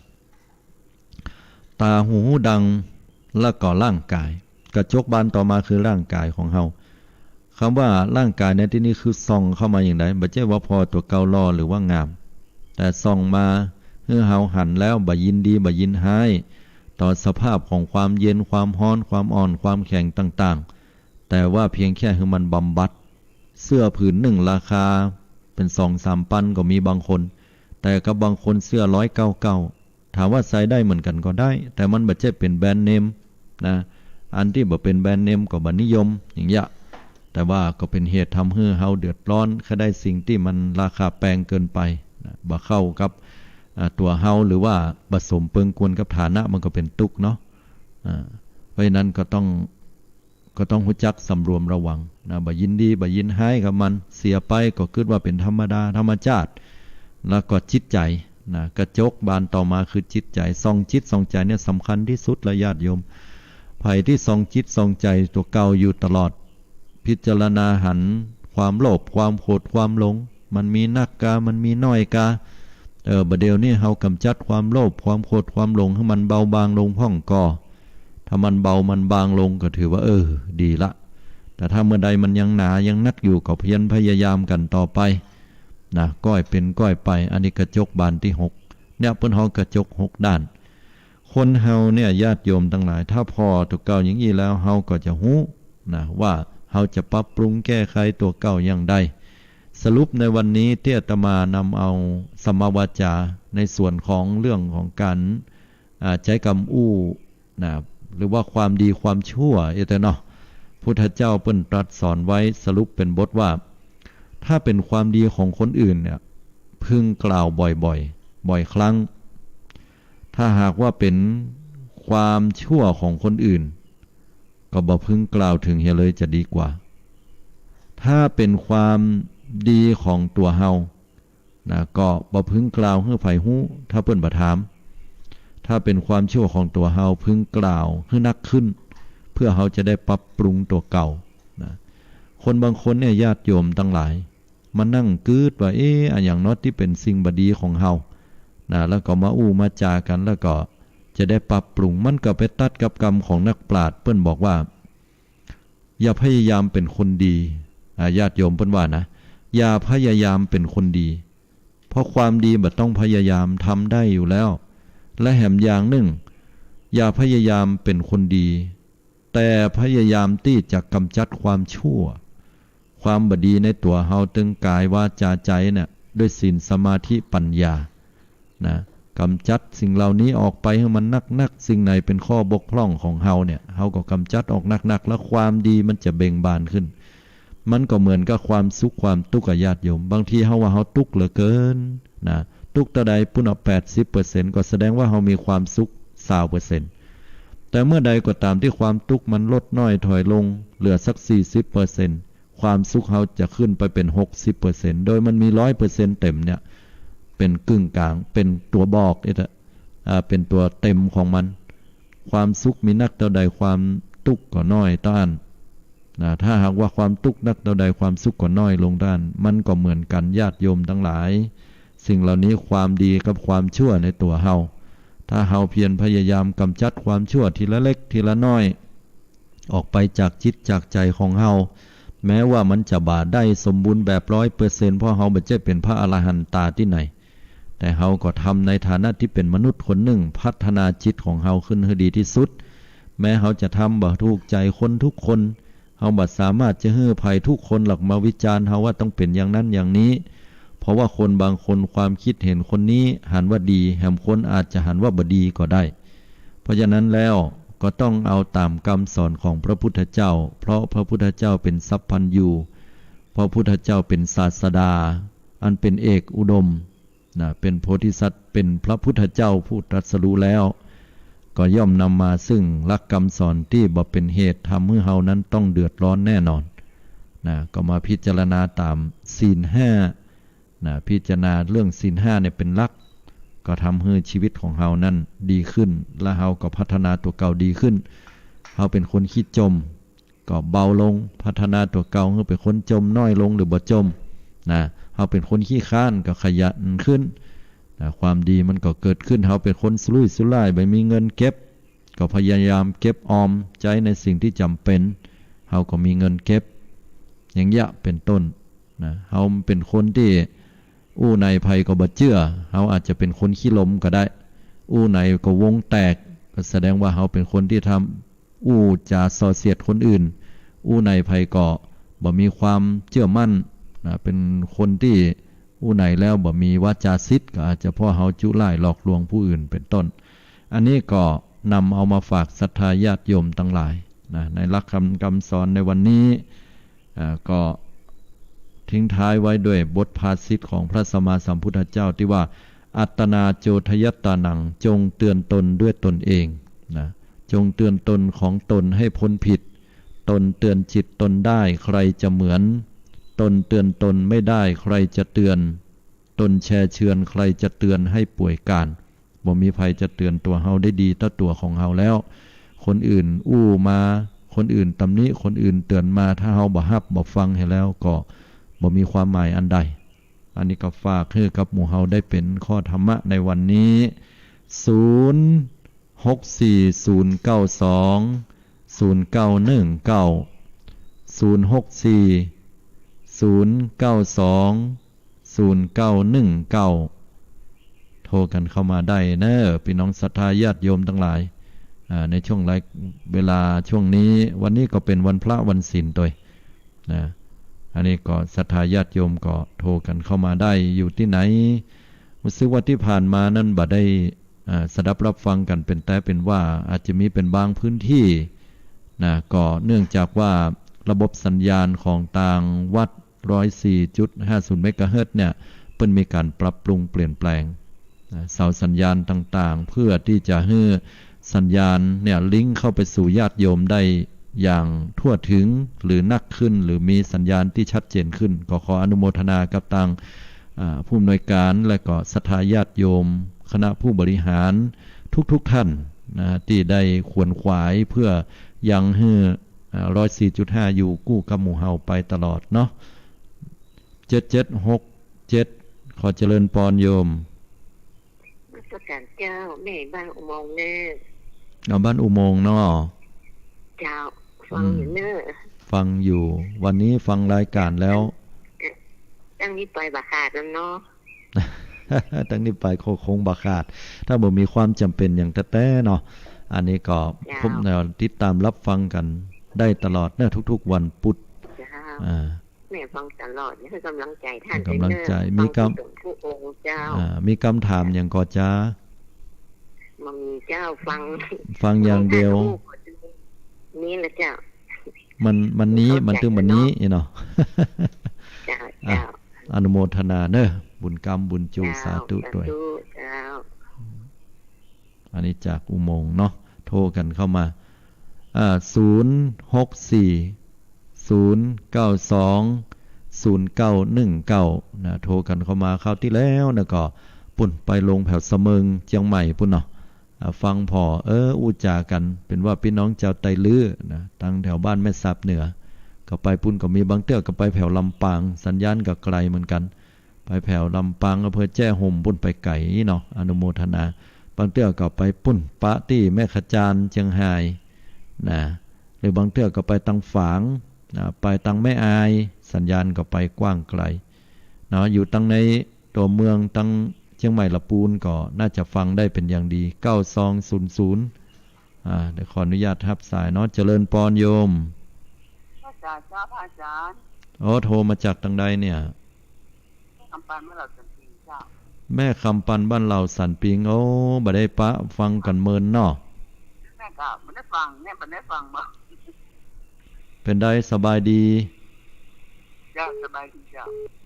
ตาหูดังแล้วก็ร่างกายกระจกบานต่อมาคือร่างกายของเฮาคำว่าร่างกายในที่นี้คือส่องเข้ามาอย่างไรบ่ใช่ว่าพอตัวเก่าล่อหรือว่างามแต่ส่องมาเมื่อเฮาหันแล้วบ่ยินดีบ่ยินร้ายต่อสภาพของความเย็นความร้อนความอ่อนความแข็งต่างๆแต่ว่าเพียงแค่ให้มันบำบัดเสื้อผืนหนึ่งราคาเป็น 2-3 พันก็มีบางคนแต่กับบางคนเสื้อ199ถามว่าใส่ได้เหมือนกันก็ได้แต่มันบ่ใช่เป็นแบรนด์เนมนะอันที่บ่เป็นแบรนด์เนมก็บ่นิยมอย่างเงี้ยแต่ว่าก็เป็นเหตุทำให้เฮาเดือดร้อนถ้าได้สิ่งที่มันราคาแพงเกินไปนะบ่เข้ากับตัวเฮาหรือว่าผสมเปิงกวนกับฐานะมันก็เป็นทุกข์เนาะเพราะฉะนั้นก็ต้องรู้จักสำรวมระวังนะบ่ยินดีบ่ยินร้ายกับมันเสียไปก็คิดว่าเป็นธรรมดาธรรมชาติแล้วก็จิตใจนะกระจกบานต่อมาคือจิตใจส่องจิตส่องใจเนี่ยสำคัญที่สุดละญาติโยมไผที่ส่องจิตส่องใจตัวเก่าอยู่ตลอดพิจารณาหันความโลภความโกรธความหลงมันมีนักกามันมีน้อยกาบัดเดี๋ยวนี้เฮากำจัดความโลภความโกรธความหลงให้มันเบาบางลงพ่องก่อถ้ามันเบามันบางลงก็ถือว่าดีละแต่ถ้าเมื่อใดมันยังหนายังนักอยู่ก็เพียรพยายามกันต่อไปนะก้อยเป็นก้อยไปอันนี้กระจกบานที่6เนี่ยเปิ้นเฮากระจก6ด้านคนเฮาเนี่ยญาติโยมทั้งหลายถ้าพอตัวเก่าอย่างนี้แล้วเฮาก็จะฮู้นะว่าเฮาจะปรับปรุงแก้ไขตัวเก่าอย่างใดสรุปในวันนี้ที่อาตมานำเอาสัมมาวาจาในส่วนของเรื่องของการใช้คำอู้นะหรือว่าความดีความชั่วเนาะพุทธเจ้าเปิ้นตรัสสอนไว้สรุปเป็นบทว่าถ้าเป็นความดีของคนอื่นเนี่ยพึงกล่าวบ่อยๆบ่อยครั้งถ้าหากว่าเป็นความชั่วของคนอื่น ก็บ่พึงกล่าวถึงเฮียเลยจะดีกว่าถ้าเป็นความดีของตัวเฮานะก็บ่พึงกล่าวให้ไผฮู้ถ้าเปิ้นบ่ถามถ้าเป็นความชั่วของตัวเฮาพึงกล่าวให้นักขึ้นเพื่อเฮาจะได้ปรับปรุงตัวเก่านะคนบางคนเนี่ยญาติโยมทั้งหลายมานั่งกึดว่าอันอย่างน้อยที่เป็นสิ่งบ่ดีของเฮานะแล้วก็มาอู้มาจากันแล้วก็จะได้ปรับปรุงมันก็ไปตัดกับกรรมของนักปราชญ์เปิ้นบอกว่าอย่าพยายามเป็นคนดีญาติโยมเปิ้นว่านะอย่าพยายามเป็นคนดีเพราะความดีบ่ต้องพยายามทำได้อยู่แล้วและแหมอย่างหนึ่งอย่าพยายามเป็นคนดีแต่พยายามที่จะกำจัดความชั่วความบดีในตัวเฮาตึงกายวาจาใจเนี่ยด้วยศีลสมาธิปัญญานะกำจัดสิ่งเหล่านี้ออกไปให้มันนักสิ่งไหนเป็นข้อบกพร่องของเฮาเนี่ยเฮาก็กำจัดออกนักแล้วความดีมันจะเบ่งบานขึ้นมันก็เหมือนกับความสุขความทุกข์ญาติโยมบางทีเฮาว่าเฮาทุกข์เหลือเกินนะทุกข์ตะใดปุ่นเอา 80% ก็แสดงว่าเฮามีความสุข 20% แต่เมื่อใดก็ตามที่ความทุกข์มันลดน้อยถอยลงเหลือสัก 40% ความสุขเฮาจะขึ้นไปเป็น 60% โดยมันมี 100% เต็มเนี่ยเป็นกึ่งกลางเป็นตัวบอกเป็นตัวเต็มของมันความสุขมีนักเท่าใดความทุกข์ก็น้อยต้านนะถ้าหากว่าความทุกข์นักเท่าใดความสุขก็น้อยลงด้านมันก็เหมือนกันญาติโยมทั้งหลายสิ่งเหล่านี้ความดีกับความชั่วในตัวเฮาถ้าเฮาเพียรพยายามกำจัดความชั่วทีละเล็กทีละน้อยออกไปจากจิตจากใจของเฮาแม้ว่ามันจะบาได้สมบูรณ์แบบ 100% เพราะเฮาบ่ใช่เป็นพระอรหันตาที่ไหนแต่เฮาก็ทำในฐานะที่เป็นมนุษย์คนหนึ่งพัฒนาจิตของเฮาขึ้นให้ดีที่สุดแม้เฮาจะทำบ่ถูกใจคนทุกคนเฮาบ่สามารถจะให้อภัยทุกคนหลักมาวิจารณ์เฮาว่าต้องเป็นอย่างนั้นอย่างนี้เพราะว่าคนบางคนความคิดเห็นคนนี้หันว่าดีแหมคนอาจจะหันว่าบ่ดีก็ได้เพราะฉะนั้นแล้วก็ต้องเอาตามคำสอนของพระพุทธเจ้าเพราะพระพุทธเจ้าเป็นสัพพัญญูพระพุทธเจ้าเป็นศาสดาอันเป็นเอกอุดมนะเป็นโพธิสัตว์เป็นพระพุทธเจ้าผู้ตรัสรู้แล้วก็ย่อมนำมาซึ่งหลักคำสอนที่บ่เป็นเหตุทำให้เฮานั้นต้องเดือดร้อนแน่นอนนะก็มาพิจารณาตามศีล5นะพิจารณาเรื่องศีล5เนี่ยเป็นหลักก็ทำให้ชีวิตของเฮานั้นดีขึ้นและเฮาก็พัฒนาตัวเก่าดีขึ้นเฮาเป็นคนขี้จมก็เบาลงพัฒนาตัวเก่าให้เป็นคนจมน้อยลงหรือบ่จมนะเฮาเป็นคนขี้ค้านก็ขยันขึ้นนะความดีมันก็เกิดขึ้นเฮาเป็นคนสุรุ่ยสุร่ายไม่มีเงินเก็บก็พยายามเก็บออมใจในสิ่งที่จำเป็นเฮาก็มีเงินเก็บอย่างเงี้ยเป็นต้นนะเฮาเป็นคนที่อู้ในภัยก็บ่เชื่อเฮาอาจจะเป็นคนขี้ลมก็ได้อู้ในก็วงแตกก็แสดงว่าเฮาเป็นคนที่ทำอู้จาส่อเสียดคนอื่นอู้ในภัยก็บ่มีความเชื่อมั่นนะเป็นคนที่อู้ในแล้วบ่มีวาจาศิษย์ก็อาจจะเพราะเฮาจุร้ายหลอกลวงผู้อื่นเป็นต้นอันนี้ก็นำเอามาฝากศรัทธาญาติโยมทั้งหลายนะในหลักคำสอนในวันนี้ก็ทิ้งท้ายไว้ด้วยบทภาษิตของพระสัมมาสัมพุทธเจ้าที่ว่าอัตตนาโจทยัตตานังจงเตือนตนด้วยตนเองนะจงเตือนตนของตนให้พ้นผิดตนเตือนจิตตนได้ใครจะเหมือนตนเตือนตนไม่ได้ใครจะเตือนตนแช่เชือนใครจะเตือนให้ป่วยการบ่มีใครจะเตือนตัวเฮาได้ดีเท่าตัวของเฮาแล้วคนอื่นอู้มาคนอื่นตำหนิคนอื่นเตือนมาถ้าเฮาบ่รับบ่ฟังให้แล้วก็บ่มีความหมายอันใดอันนี้ก็ฝากให้กับหมู่เฮาได้เป็นข้อธรรมะในวันนี้โทรกันเข้ามาได้เนอะพี่น้องศรัทธาญาติโยมทั้งหลายในช่วงเวลาช่วงนี้วันนี้ก็เป็นวันพระวันศีลด้วยนะอันนี้ก็ศรัทธาญาติโยมก็โทรกันเข้ามาได้อยู่ที่ไหนรู้สึกว่าที่ผ่านมานั้นบ่ได้สดับรับฟังกันเป็นแต่เป็นว่าอาจจะมีเป็นบางพื้นที่นะก็เนื่องจากว่าระบบสัญญาณของต่างวัด 104.50 เมกะเฮิรตซ์เนี่ยเพิ่นมีการปรับปรุงเปลี่ยนแปลงเสาสัญญาณต่างๆเพื่อที่จะให้สัญญาณเนี่ยลิงก์เข้าไปสู่ญาติโยมได้ อย่างทั่วถึงหรือนักขึ้นหรือมีสัญญาณที่ชัดเจนขึ้นก็ขออนุโมทนากับทางผู้อำนวยการและก็ศรัทธาญาติโยมคณะผู้บริหารทุกท่านนะที่ได้ขวนขวายเพื่อยังให้104.5อยู่กู้กับหมู่เฮาไปตลอดเนาะ7767ขอเจริญพรโยมมาสการเจ้าแม่บ้านอุโมงค์เน้อบ้านอุโมงค์เนาะเจ้าฟังอยู่เน้อฟังอยู่วันนี้ฟังรายการแล้วตั้งนี้ไปบาขาดแล้วเนาะตั้งนี้ไปคงบาขาดถ้าบ่มีความจำเป็นอย่างแท้ๆเนาะอันนี้ก็พบแนวติดตามรับฟังกันได้ตลอดเนอะทุกๆวันพุธแม่ฟังตลอดนี่คือกำลังใจท่านกำลังใจมีมีคำถามอย่างก่อจ้ามันมีเจ้าฟังอย่างเดียวนี่แหละเจ้ามันนี้มันถึงวันนี้เนาะอนุโมทนาเนอะบุญกรรมบุญจูสาธุด้วยอันนี้จากอุโมงค์เนาะโทรกันเข้ามา064 092 0919นะโทรกันเข้ามาคราวที่แล้วนะก็ปุ่นไปลงแถวเสมิงเชียงใหม่ปุ่นเนาะฟังพออู้จากันเป็นว่าพี่น้องเจ้าไตลื้อนะตั้งแถวบ้านแม่ซับเหนือก็ไปปุ่นก็มีบางเตื้อก็ไปแถวลำปางสัญญาณก็ไกลเหมือนกันไปแถวลำปางอำเภอแจ้ห่มปุ่นไปไก่เนาะอนุโมทนาบางเตื้อก็ไปปุ่นปะตี้แม่ขจารเชียงไฮ้นะหรือบางเตื้อก็ไปตังฝางไปตังแม่อายสัญญาณก็ไปกว้างไกลเนาะอยู่ตังในตัวเมืองตังเชียงใหม่ละปูนก็น่าจะฟังได้เป็นอย่างดี9200เดี๋ยวขออนุญาตรับสายเนาะเจริญพรโยมพระอาจารย์พระอาจารย์โทรมาจากตังใดเนี่ยคำปันเมื่อเราสันปิงเจ้าแม่คำปันบ้านเราสันปิงบ่ได้ปะฟังกันเมินเนาะแม่ก็บ่ได้ฟังแม่บ่ได้ฟังบ่เป็นได้สบายดีจ้าสบายดีจ้า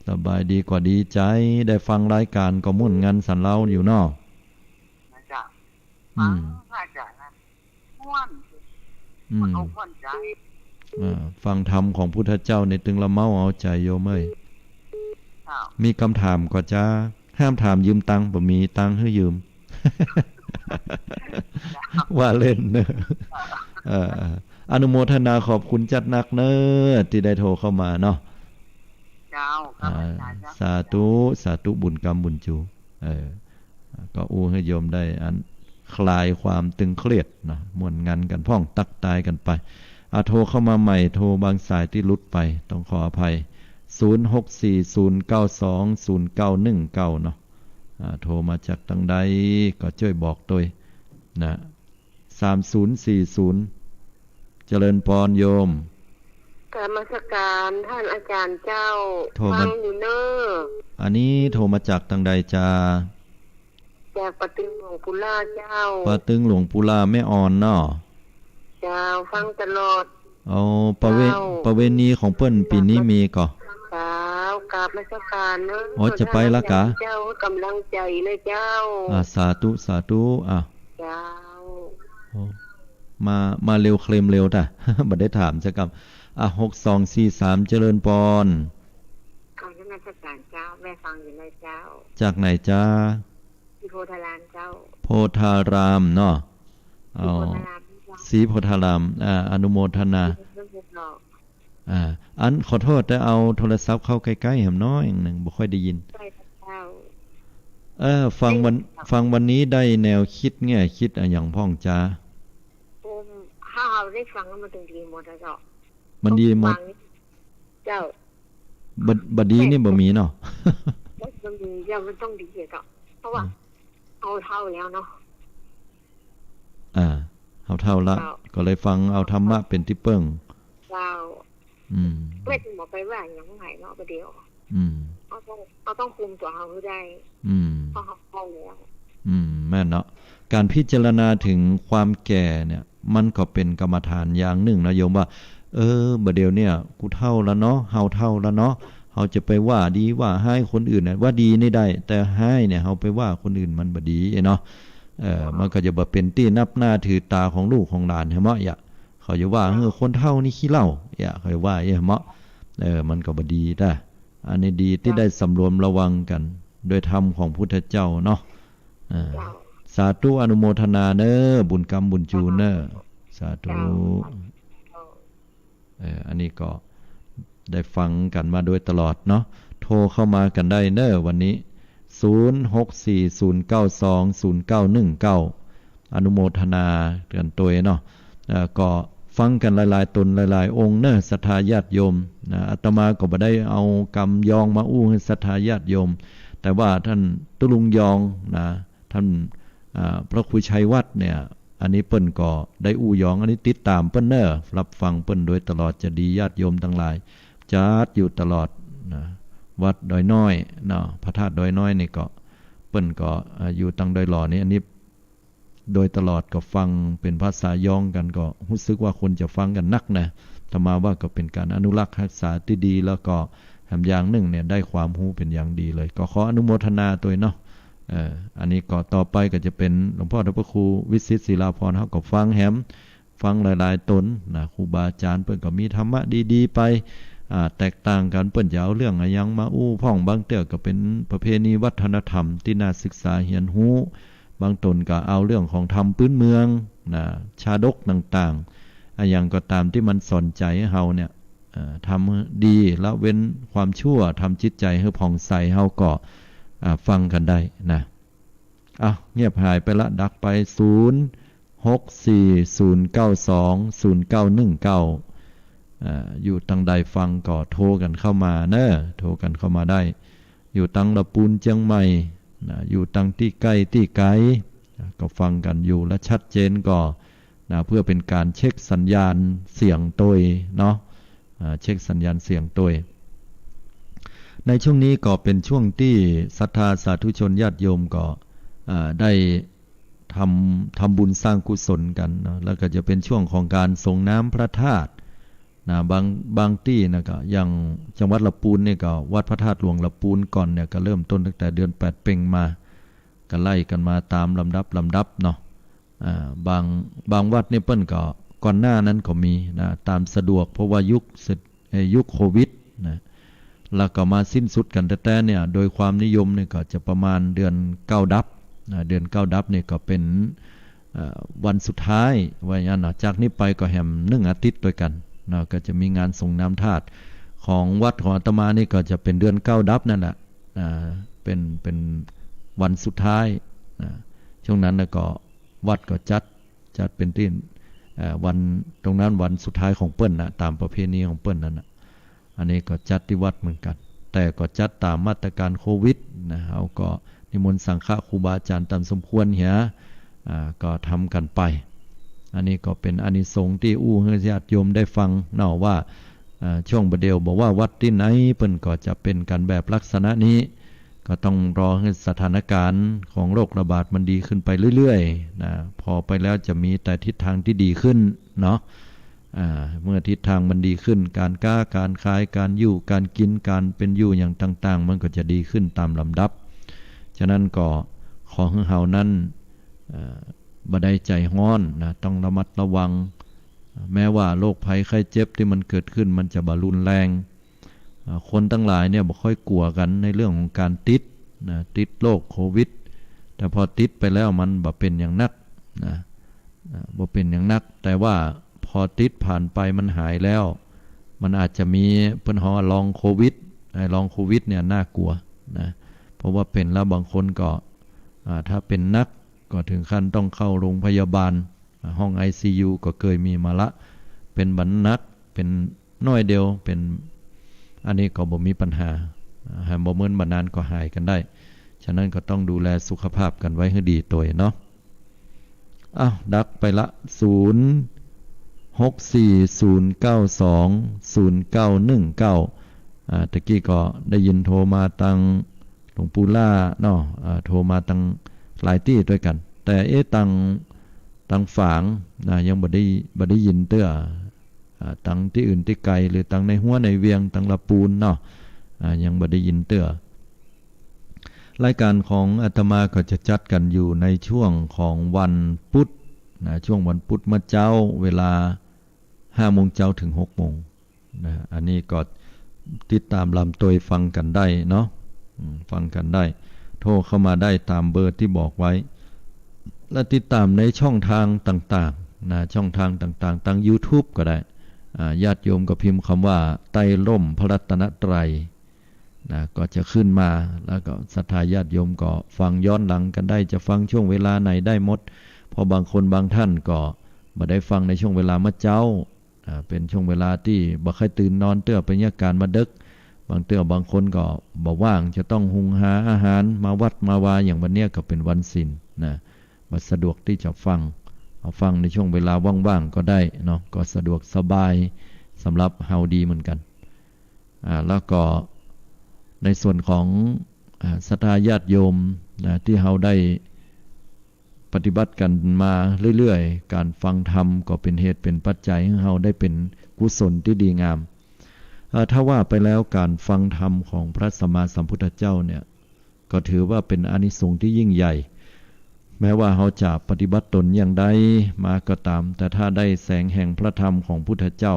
สบายดีกว่าดีใจได้ฟังรายการก็มุ่นงานสันเล่าอยู่เนาะจ้าฟังพระอาจารย์นะม่วนเอาม่วนใจฟังธรรมของพุทธเจ้าในตึงละเมาเอาใจโยมเอ้ยมีคำถามก็จะห้ามถามยืมตังค์บ่มีตังค์ให้ยืมว่าเล่นเนอะอนุโมทนาขอบคุณจัดนักเนอะที่ได้โทรเข้ามาเนาะสาธุบุญกรรมบุญจูก็อู้ให้โยมได้อันคลายความตึงเครียดนะม่วนงานกันพ่องตักตายกันไปโทรเข้ามาใหม่โทรบางสายที่หลุดไปต้องขออภัย0640920919เนาะโทรมาจากทางใดก็ช่วยบอกด้วยนะ3040เจริญพรโยมกรรมสการท่านอาจารย์เจ้าฟังอยู่เนออันนี้โทรมาจากทางใดจ้าจากปะตึงหลวงปู่ล่าเจ้าปะตึงหลวงปู่ล่าแม่อ่อนเนาะเจ้าฟังตลอดประเวณีของเปิ้นปีนี้มีก่อครับกราบนมัสการเนอะจะไปละกะเจ้ากำลังใจเลยเจ้าสาธุเจ้ามาเร็วเคลมเร็วจ้ะบ่ได้ถามจะกับ6243เจริญพรขอท่านนมัสการเจ้าแม่ฟังอยู่ในเจ้าจากไหนจ้าโพธารามเจ้าโพธารามเนาะศรีโพธารามอนุโมทนาอันขอโทษแต่เอาโทรศัพท์เข้าใกล้ๆแหมน้อยนึงบ่ค่อยได้ยินฟังวันนี้ได้แนวคิดแง่คิดอย่างพ่องจ้าถ้าเราได้ฟังแล้วมันถึงดีหมดแล้วเจ้ามันดีหมดเจ้าบัดดีนี่บ่มีเนาะมันมีเจ้ามันต้องดีเจ้าเพราะว่าเอาเท่าแล้วเนาะเอาเท่าละก็เลยฟังเอาธรรมะเป็นที่เปิ้งว้าวไม่ถึงบอกไปว่าอย่างไรเนาะประเดี๋ยวเราต้องคุมตัวเราให้ได้เพราะเขาเข้าแล้วแม่เนาะการพิจารณาถึงความแก่เนี่ยมันก็เป็นกรรมฐานอย่างหนึ่งนะโยมว่าบัดเดี๋ยวเนี่ยกูเท่าแล้วเนาะเฮาเท่าแล้วเนาะเฮาจะไปว่าดีว่าให้คนอื่นน่ะว่าดีนี่ได้แต่ให้เนี่ยเฮาไปว่าคนอื่นมันบ่ดีเนาะมันก็จะบ่เป็นที่นับหน้าถือตาของลูกของหลานให้เหมาะอย่า เขาจะว่าคนเฒ่านี่ขี้เหล้าอย่าเขาว่าเหมาะมันก็บ่ดีได้อันนี้ดีที่ได้สำรวมระวังกันโดยธรรมของพุทธเจ้าเนาะสาธุอนุโมทนาเนอบุญกรรมบุญจูเนอสาธุอันนี้ก็ได้ฟังกันมาโดยตลอดเนาะโทรเข้ามากันได้เนอวันนี้0640920919อนุโมทนากันตัวเนาะก็ฟังกันหลายๆตนหลายๆองค์เนอศรัทธาญาติโยมนะอาตมาก็บ่ได้เอากรรมยองมาอู้ให้ศรัทธาญาติโยมแต่ว่าท่านตุลุงยองนะท่านพระครูชัยวัฒน์เนี่ยอันนี้เปิ้นก็ได้อู้ยองอันนี้ติดตามเปิ้นเนอรับฟังเปิ้นโดยตลอดจะดีญาติโยมทั้งหลายจัดอยู่ตลอดนะวัดดอยน้อยเนาะพระธาตุดอยน้อยนี่ก็เปิ้นก็อยู่ตั้งดอยหล่อนี่อันนี้โดยตลอดก็ฟังเป็นภาษายองกันก็รู้สึกว่าคนจะฟังกันนักนะธรรมาว่าก็เป็นการอนุรักษ์รักษาที่ดีแล้วก็แถมอย่างหนึ่งเนี่ยได้ความรู้เป็นอย่างดีเลยก็ขออนุโมทนาตัวเนาะอันนี้ก็ต่อไปก็จะเป็นหลวงพ่อพระครูวิสิตศิลาภรณ์เขาก็ฟังแหมฟังหลายๆตนนะครูบาอาจารย์เพิ่นก็มีธรรมะดีๆไปแตกต่างกันเปิ้นจะเอาเรื่องอะไรยังมาอู้พ่องบางเตื้อก็เป็นประเพณีวัฒนธรรมที่น่าศึกษาเรียนรู้บางตนก็เอาเรื่องของธรรมพื้นเมืองนะชาดกต่างๆอย่างก็ตามที่มันสนใจให้เฮาเนี่ยทำดีละเว้นความชั่วทำจิตใจให้ผ่องใสเฮาก็ฟังกันได้นะเงียบหายไปละดักไป0640920919อยู่ทางใดฟังก็โทรกันเข้ามาเนอะโทรกันเข้ามาได้อยู่ตังละปูนเชียงใหม่นะอยู่ตังที่ใกล้ที่ไกลก็ฟังกันอยู่และชัดเจนก็นะเพื่อเป็นการเช็คสัญญาณเสียงตัวเนาะเช็คสัญญาณเสียงตัวในช่วงนี้ก็เป็นช่วงที่ศรัทธาสาธุชนญาติโยมก็ได้ทำบุญสร้างกุศลกันเนาะแล้วก็จะเป็นช่วงของการส่งน้ำพระธาตุนะบางที่นะก็อย่างจังหวัดละปูนนี่ก็วัดพระธาตุหลวงละปูนก่อนเนี่ยก็เริ่มต้นตั้งแต่เดือน8เพ็งมาก็ไล่กันมาตามลำดับเนาะบางวัดนี่เปิ้นก็ก่อนหน้านั้นก็มีนะตามสะดวกเพราะว่ายุคโควิดนะแล้วก็มาสิ้นสุดกันแต่เนี่ยโดยความนิยมเนี่ยก็จะประมาณเดือน9ดับนะเดือน9ดับนี่ก็เป็นวันสุดท้ายว่าอย่างนั้นจากนี้ไปก็แหม1อาทิตย์ด้วยกันนะก็จะมีงานส่งน้ำธาตุของวัดของอาตมานี่ก็จะเป็นเดือน9ดับนั่นแหละเป็นวันสุดท้ายนะช่วงนั้นนะก็วัดก็จัดเป็นที่วันตรงนั้นวันสุดท้ายของเปิ้นนะตามประเพณีของเปิ้นนั่นนะอันนี้ก็จัดที่วัดเหมือนกันแต่ก็จัดตามมาตรการโควิดนะเอาก็นิมนต์สังฆครูบาอาจารย์ตามสมควรเหียก็ทำกันไปอันนี้ก็เป็นอานิสงส์ที่อู้ให้ญาติโยมได้ฟังเนาะว่าช่วงประเดียวบอกว่าวัดที่ไหนเปิ้นก็จะเป็นกันแบบลักษณะนี้ก็ต้องรอให้สถานการณ์ของโรคระบาดมันดีขึ้นไปเรื่อยๆนะพอไปแล้วจะมีแต่ทิศทางที่ดีขึ้นเนาะเมื่อทิศทางมันดีขึ้นการค้าการขายการอยู่การกินการเป็นอยู่อย่างต่างๆมันก็จะดีขึ้นตามลำดับฉะนั้นก็ขอให้เฮานั้นบ่ได้ใจร้อนนะต้องระมัดระวังแม้ว่าโรคภัยไข้เจ็บที่มันเกิดขึ้นมันจะบ่รุนแรงคนทั้งหลายเนี่ยบ่ค่อยกลัวกันในเรื่องของการติดโรคโควิดแต่พอติดไปแล้วมันบ่เป็นอย่างนักนะบ่เป็นอย่างนักแต่ว่าพอติดผ่านไปมันหายแล้วมันอาจจะมีเพิ่นฮ้อลองโควิดลองโควิดเนี่ยน่ากลัวนะเพราะว่าเป็นแล้วบางคนก็ถ้าเป็นนักก็ถึงขั้นต้องเข้าโรงพยาบาลห้อง ICU ก็เคยมีมาละเป็นบันนักเป็นน้อยเดียวเป็นอันนี้ก็บ่มีปัญหาบ่เหมือนบัดนั้นก็หายกันได้ฉะนั้นก็ต้องดูแลสุขภาพกันไว้ให้ดีตัวเนาะดักไปละ0640920919ตะกี้ก็ได้ยินโทรมาตังหลวงปู่ล่าเนาะโทรมาตังหลายที่ด้วยกันแต่ตังฝางยังบ่ได้ยินเตื้อตังที่อื่นที่ไกลหรือตังในหัวในเวียงตังละปูนเนาะยังบ่ได้ยินเตื้อรายการของอาตมาก็จะจัดกันอยู่ในช่วงของวันพุธช่วงวันพุธเมื่อเจ้าเวลา 5 โมงเช้าถึง 6 โมงนะอันนี้ก็ติดตามลำตัวฟังกันได้เนาะฟังกันได้โทรเข้ามาได้ตามเบอร์ที่บอกไว้และติดตามในช่องทางต่างๆนะช่องทางต่างๆทาง YouTube ก็ได้ญาติโยมก็พิมพ์คำว่าไตรร่มพระรัตนตรัยนะก็จะขึ้นมาแล้วก็ศรัทธาญาติโยมก็ฟังย้อนหลังกันได้จะฟังช่วงเวลาไหนได้หมดเพราะบางคนบางท่านก็บ่ได้ฟังในช่วงเวลามื้อเช้าเป็นช่วงเวลาที่บ่ค่อยตื่นนอนเตื้อเป็นอาการมาดึกบางเตื้อบางคนก็บ่ว่างจะต้องหุงหาอาหารมาวัดมาวาอย่างวันนี้ก็เป็นวันศีลนะบ่สะดวกที่จะฟังเอาฟังในช่วงเวลาว่างๆก็ได้เนาะก็สะดวกสบายสำหรับเฮาดีเหมือนกันแล้วก็ในส่วนของศรัทธาญาติโยมที่เฮาได้ปฏิบัติกันมาเรื่อยๆการฟังธรรมก็เป็นเหตุเป็นปัจจัยให้เฮาได้เป็นกุศลที่ดีงามถ้าว่าไปแล้วการฟังธรรมของพระสัมมาสัมพุทธเจ้าเนี่ยก็ถือว่าเป็นอานิสงส์ที่ยิ่งใหญ่แม้ว่าเฮาจะปฏิบัติตนอย่างใดมาก็ตามแต่ถ้าได้แสงแห่งพระธรรมของพุทธเจ้า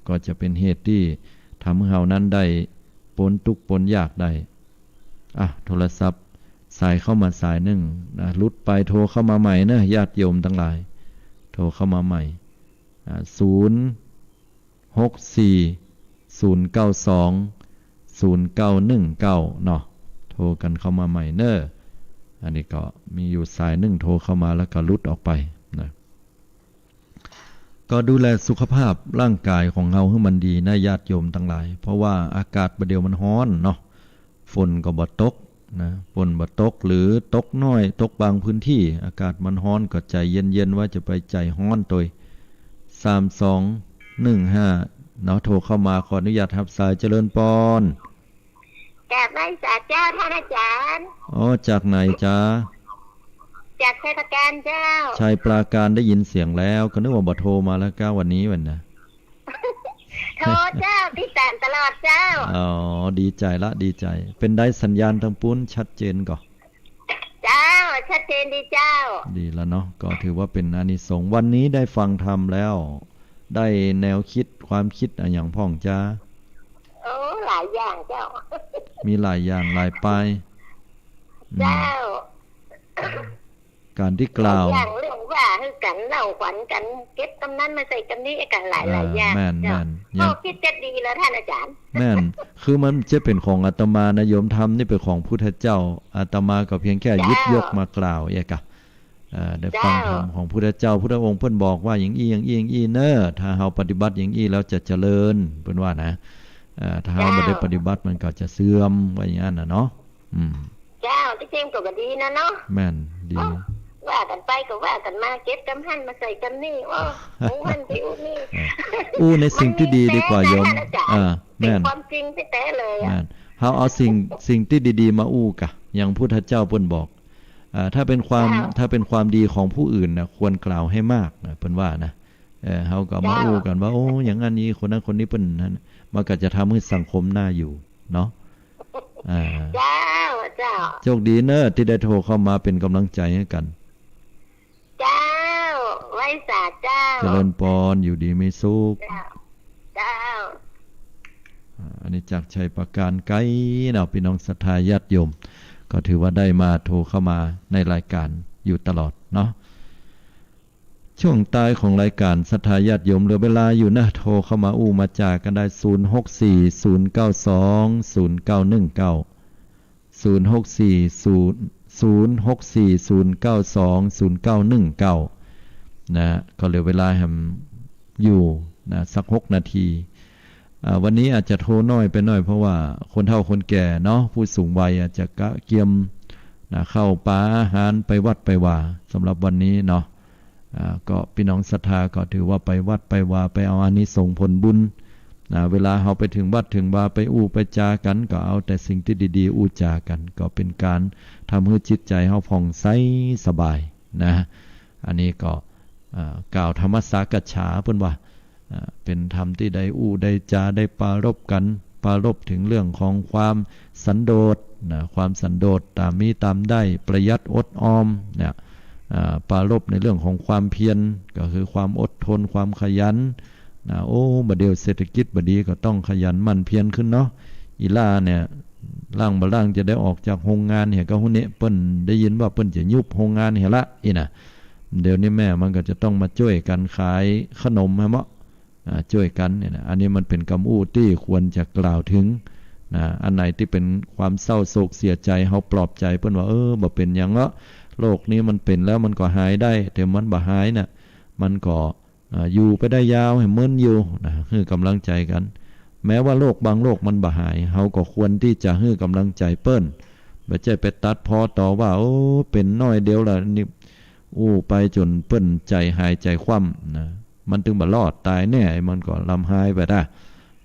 ก็จะเป็นเหตุที่ทำให้เฮานั้นได้พ้นทุกข์พ้นยากได้โทรศัพท์สายเข้ามาสายหนึ่งลุดไปโทรเข้ามาใหม่นะญาติโยมทั้งหลายโทรเข้ามาใหม่064-092-0919เนาะโทรกันเข้ามาใหม่เนอะอันนี้ก็มีอยู่สายหนึ่งโทรเข้ามาแล้วก็ลุดออกไปนะก็ดูแลสุขภาพร่างกายของเราให้มันดีนะญาติโยมทั้งหลายเพราะว่าอากาศประเดี๋ยวมันร้อนเนาะฝนก็บ่ตกนะฝนบ่ตกหรือตกน้อยตกบางพื้นที่อากาศมันร้อนก็ใจเย็นๆว่าจะไปใจร้อนตัว3215เนาะโทรเข้ามาขออนุญาตรับสายเจริญปอนจากไหนสาเจ้าท่านอาจารย์จากไหนจ๊ะจากชัยปราการเจ้าชัยปราการได้ยินเสียงแล้วก็นึกว่าบ่โทรมาแล้วก้าวันนี้วันนะโทรเจ้าติดตามตลอดเจ้าดีใจละดีใจเป็นได้สัญญาณทางปุ้นชัดเจนก่อเจ้าชัดเจนดีเจ้าดีแล้วเนาะก็ถือว่าเป็นอานิสงส์วันนี้ได้ฟังธรรมแล้วได้แนวคิดความคิดอย่างพ่องจ้าหลายอย่างเจ้ามีหลายอย่างหลายปลายเจ้าการที่กล่าวอย่างเรื่องว่าคือกันเล่าขวัญกันเก็บกำนั้นมาใส่กำนี้กันหลายอย่างแม่นก็คิดจะดีแล้วท่านอาจารย์แม่นคือมันจะเป็นของอาตมานะโยมธรรมนี่เป็นของพุทธเจ้าอาตมาก็เพียงแค่ยึดยกมากล่าวเอกะได้ฟังธรรมของพุทธเจ้าพุทธองค์เพิ่นบอกว่าอย่างอี้เนอะถ้าเฮาปฏิบัติอย่างอี้แล้วจะเจริญเพิ่นว่านะถ้าเฮาบ่ได้ปฏิบัติมันก็จะเสื่อมว่าอย่างนั้นน่ะเนาะเจ้าที่จริงก็ดีนะเนาะแม่นดีว่ากันไปก็ว่ากันมาเก็บกำหั่นมาใส่กำนี่หูหั่นไปนี่ในสิ่งที่ดีดีกว่าโยมแม่นความจริงแท้ๆเลยแม่นเฮาเอาสิ่งที่ดีๆมาอู้กะอย่างพุทธเจ้าเพิ่นบอกถ้าเป็นความดีของผู้อื่นนะควรกล่าวให้มากนะเพิ่นว่านะเฮาก็มาอู้กันว่าอย่างอันนี้คนนั้นคนนี้เพิ่นนั้นมันก็จะทำให้สังคมน่าอยู่เนาะเจ้าโชคดีเนอะที่ได้โทรเข้ามาเป็นกำลังใจให้กันเจ้าไว้สาเจ้าเจริญพรอยู่ดีมีสุขเจ้าอันนี้จากชัยปราการไกลเนาะพี่น้องศรัทธาญาติโยมก็ถือว่าได้มาโทรเข้ามาในรายการอยู่ตลอดเนาะช่วงตายของรายการศรัทธาญาติโยมเหลือเวลาอยู่นะโทรเข้ามามาจากกันได้0640920919นะก็เหลือเวลาอยู่นะสัก6 นาทีวันนี้อาจจะโทรน้อยไปหน่อยเพราะว่าคนเฒ่าคนแก่เนาะผู้สูงวัยอาจจะกะเกียมนะเข้าป่าอาหารไปวัดไปว่าสำหรับวันนี้เนาะก็พี่น้องศรัทธาก็ถือว่าไปวัดไปว่าไปเอาอานิสงส์ผลบุญเวลาเราไปถึงวัดถึงวาไปอู้ไปจากันก็เอาแต่สิ่งที่ดีๆอู้จากันก็เป็นการทำให้จิตใจเราผ่องใสสบายนะอันนี้ก็กล่าวธรรมสากัจฉาเพิ่นว่าเป็นธรรมที่ได้อู้ได้จาได้ปรารภกันปรารภถึงเรื่องของความสันโดษนะความสันโดษตามมีตามได้ประหยัดอดออมเนี่ยปรารภในเรื่องของความเพียรก็คือความอดทนความขยัน นะโอ้บัดเดียวเศรษฐกิจบัดดีก็ต้องขยันหมั่นเพียรขึ้นเนาะอีล่าเนี่ยล่างบ่ล่างจะได้ออกจากโรงงานเหี่ยก็หุ่นนี้เปิ้นได้ยินว่าเปิ้นจะยุบโรงงานเหี่ยละอีน่ะเดี๋ยวนี้แม่มันก็จะต้องมาช่วยกันขายขนมฮะเมาะช่วยกันเนี่ยนะอันนี้มันเป็นคำอู้ที่ควรจะกล่าวถึงนะอันไหนที่เป็นความเศร้าโศกเสียใจเฮาปลอบใจเปิ้นว่าบ่เป็นหยังเนาะโรคนี้มันเป็นแล้วมันก็หายได้แต่มันบ่หายน่ะมันก็อยู่ไปได้ยาวให้มึนอยู่นะคือกำลังใจกันแม้ว่าโรคบางโรคมันบ่หายเฮาก็ควรที่จะให้กำลังใจเปิ้นบ่ใช่ไปตัดพอต่อว่าเป็นน้อยเดียวล่ะนี่ไปจนเปิ้นใจหายใจคว่ำนะมันถึงบ่รอดตายแน่มันก็ลำหายไปได้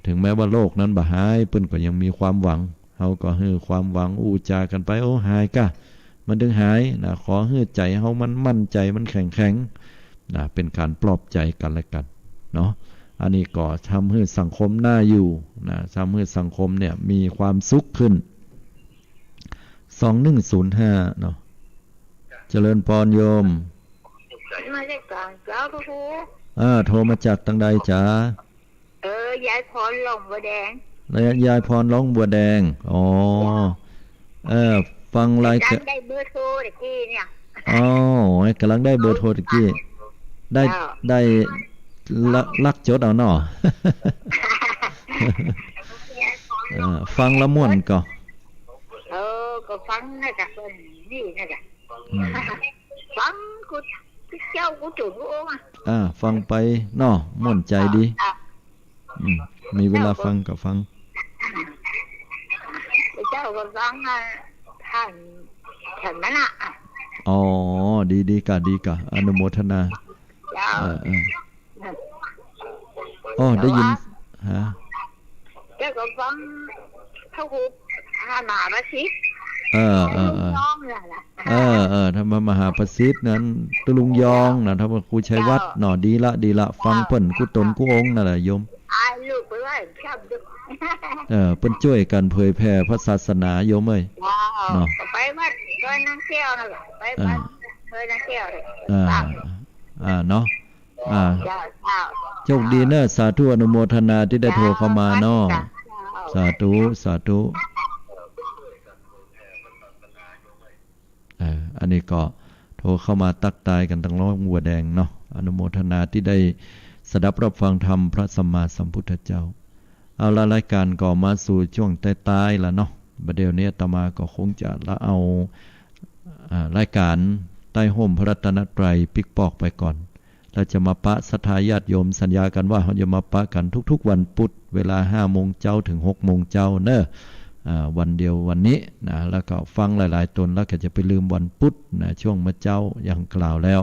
ถึงแม้ว่าโรคนั้นบ่หายเปิ้นก็ยังมีความหวังเฮาก็ให้ความหวังจากันไปหายกะมันถึงหายนะขอให้ใจเฮามันมั่นใจมันแข็งๆนะเป็นการปลอบใจกันและกันเนาะอันนี้ก็ทำให้สังคมน่าอยู่นะทำให้สังคมเนี่ยมีความสุขขึ้น2105เนาะเจริญพรโยมมาจากกลางเจ้าพระครูโทรมาจากทางใดจ๋ายายพรหลงบัวแดงยายพรหลงบัวแดงฟังรายการได้เบอร์โทรตะกี้เนี่ยกำลังได้เบอร์โทรตะกี้ได้ลักจดเอาเนาะฟังละม่วนก็ก็ฟังนะจ๊ะนี่นะจ๊ะฟังกูเจ้ากูจุดกูฟังไปเนาะม่วนใจดีมีเวลาฟังก็ฟังเจ้าก็ฟังท่านมันดีกะอนุโมทนาได้ยินฮะเจ้าก็ฟังเขาคูมหาประสิทธิ์ธรรมมหาประสิทธิ์นั้นตุลุงยองนะท่านครูชัยวัฒน์เนาะดีละฟังเพิ่นกุตนกุองค์นั่นแหละโยมลูกไปว่าชอบดูเพิ่นช่วยกันเผยแผ่พระศาสนาโยมเอ้ยเนาะไปวัดเดินนั่งเที่ยวน่ะไปวัดเดินนั่งเที่ยวเลยเนาะโชคดีเนอะสาธุอนุโมทนาที่ได้โทรเข้ามาเนาะสาธุอันนี้ก็โทรเข้ามาตักตายกันตั้งร้อยบัวแดงเนาะอนุโมทนาที่ได้สดับรับฟังธรรมพระสัมมาสัมพุทธเจ้าเอาละรายการก็มาสู่ช่วงท้ายๆแล้วเนาะบัดเดี๋ยวนี้อาตมาก็คงจะละเอารายการใต้ห่มพระรัตนตรัยปิกปอกไปก่อนเราจะมาปะศรัทธาญาติโยมสัญญากันว่าเราจะมาปะกันทุกๆวันพุธเวลา 5:00 นถึง 6:00 นเนอะวันเดียววันนี้นะแล้วก็ฟังหลายๆตนแล้วก็จะไปลืมวันพุธนะช่วงมื้อเจ้าอย่างกล่าวแล้ว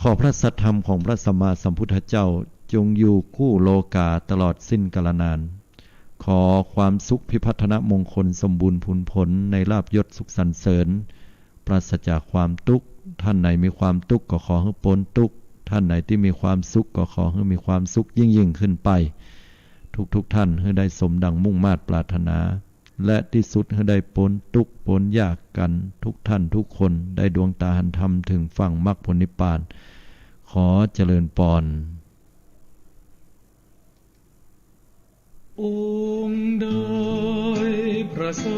ขอพระสัทธรรมของพระสัมมาสัมพุทธเจ้าจงอยู่คู่โลกาตลอดสิ้นกาลนานขอความสุขพิพัฒนมงคลสมบูรณ์ผุนผลในลาภยศสุขสรรเสริญปราศจากความทุกข์ท่านไหนมีความทุกข์ก็ขอให้พ้นทุกข์ท่านไหนที่มีความสุขก็ขอให้มีความสุขยิ่งขึ้นไปทุกท่านให้ได้สมดังมุ่งมา่ปรารถนาและที่สุดให้ได้พ้นทุกข์พ้นยากกันทุกท่านทุกคนได้ดวงตาหันธรรมถึงฝั่งมรรคผลนิพพานขอเจริญพรองค์ใดพระสั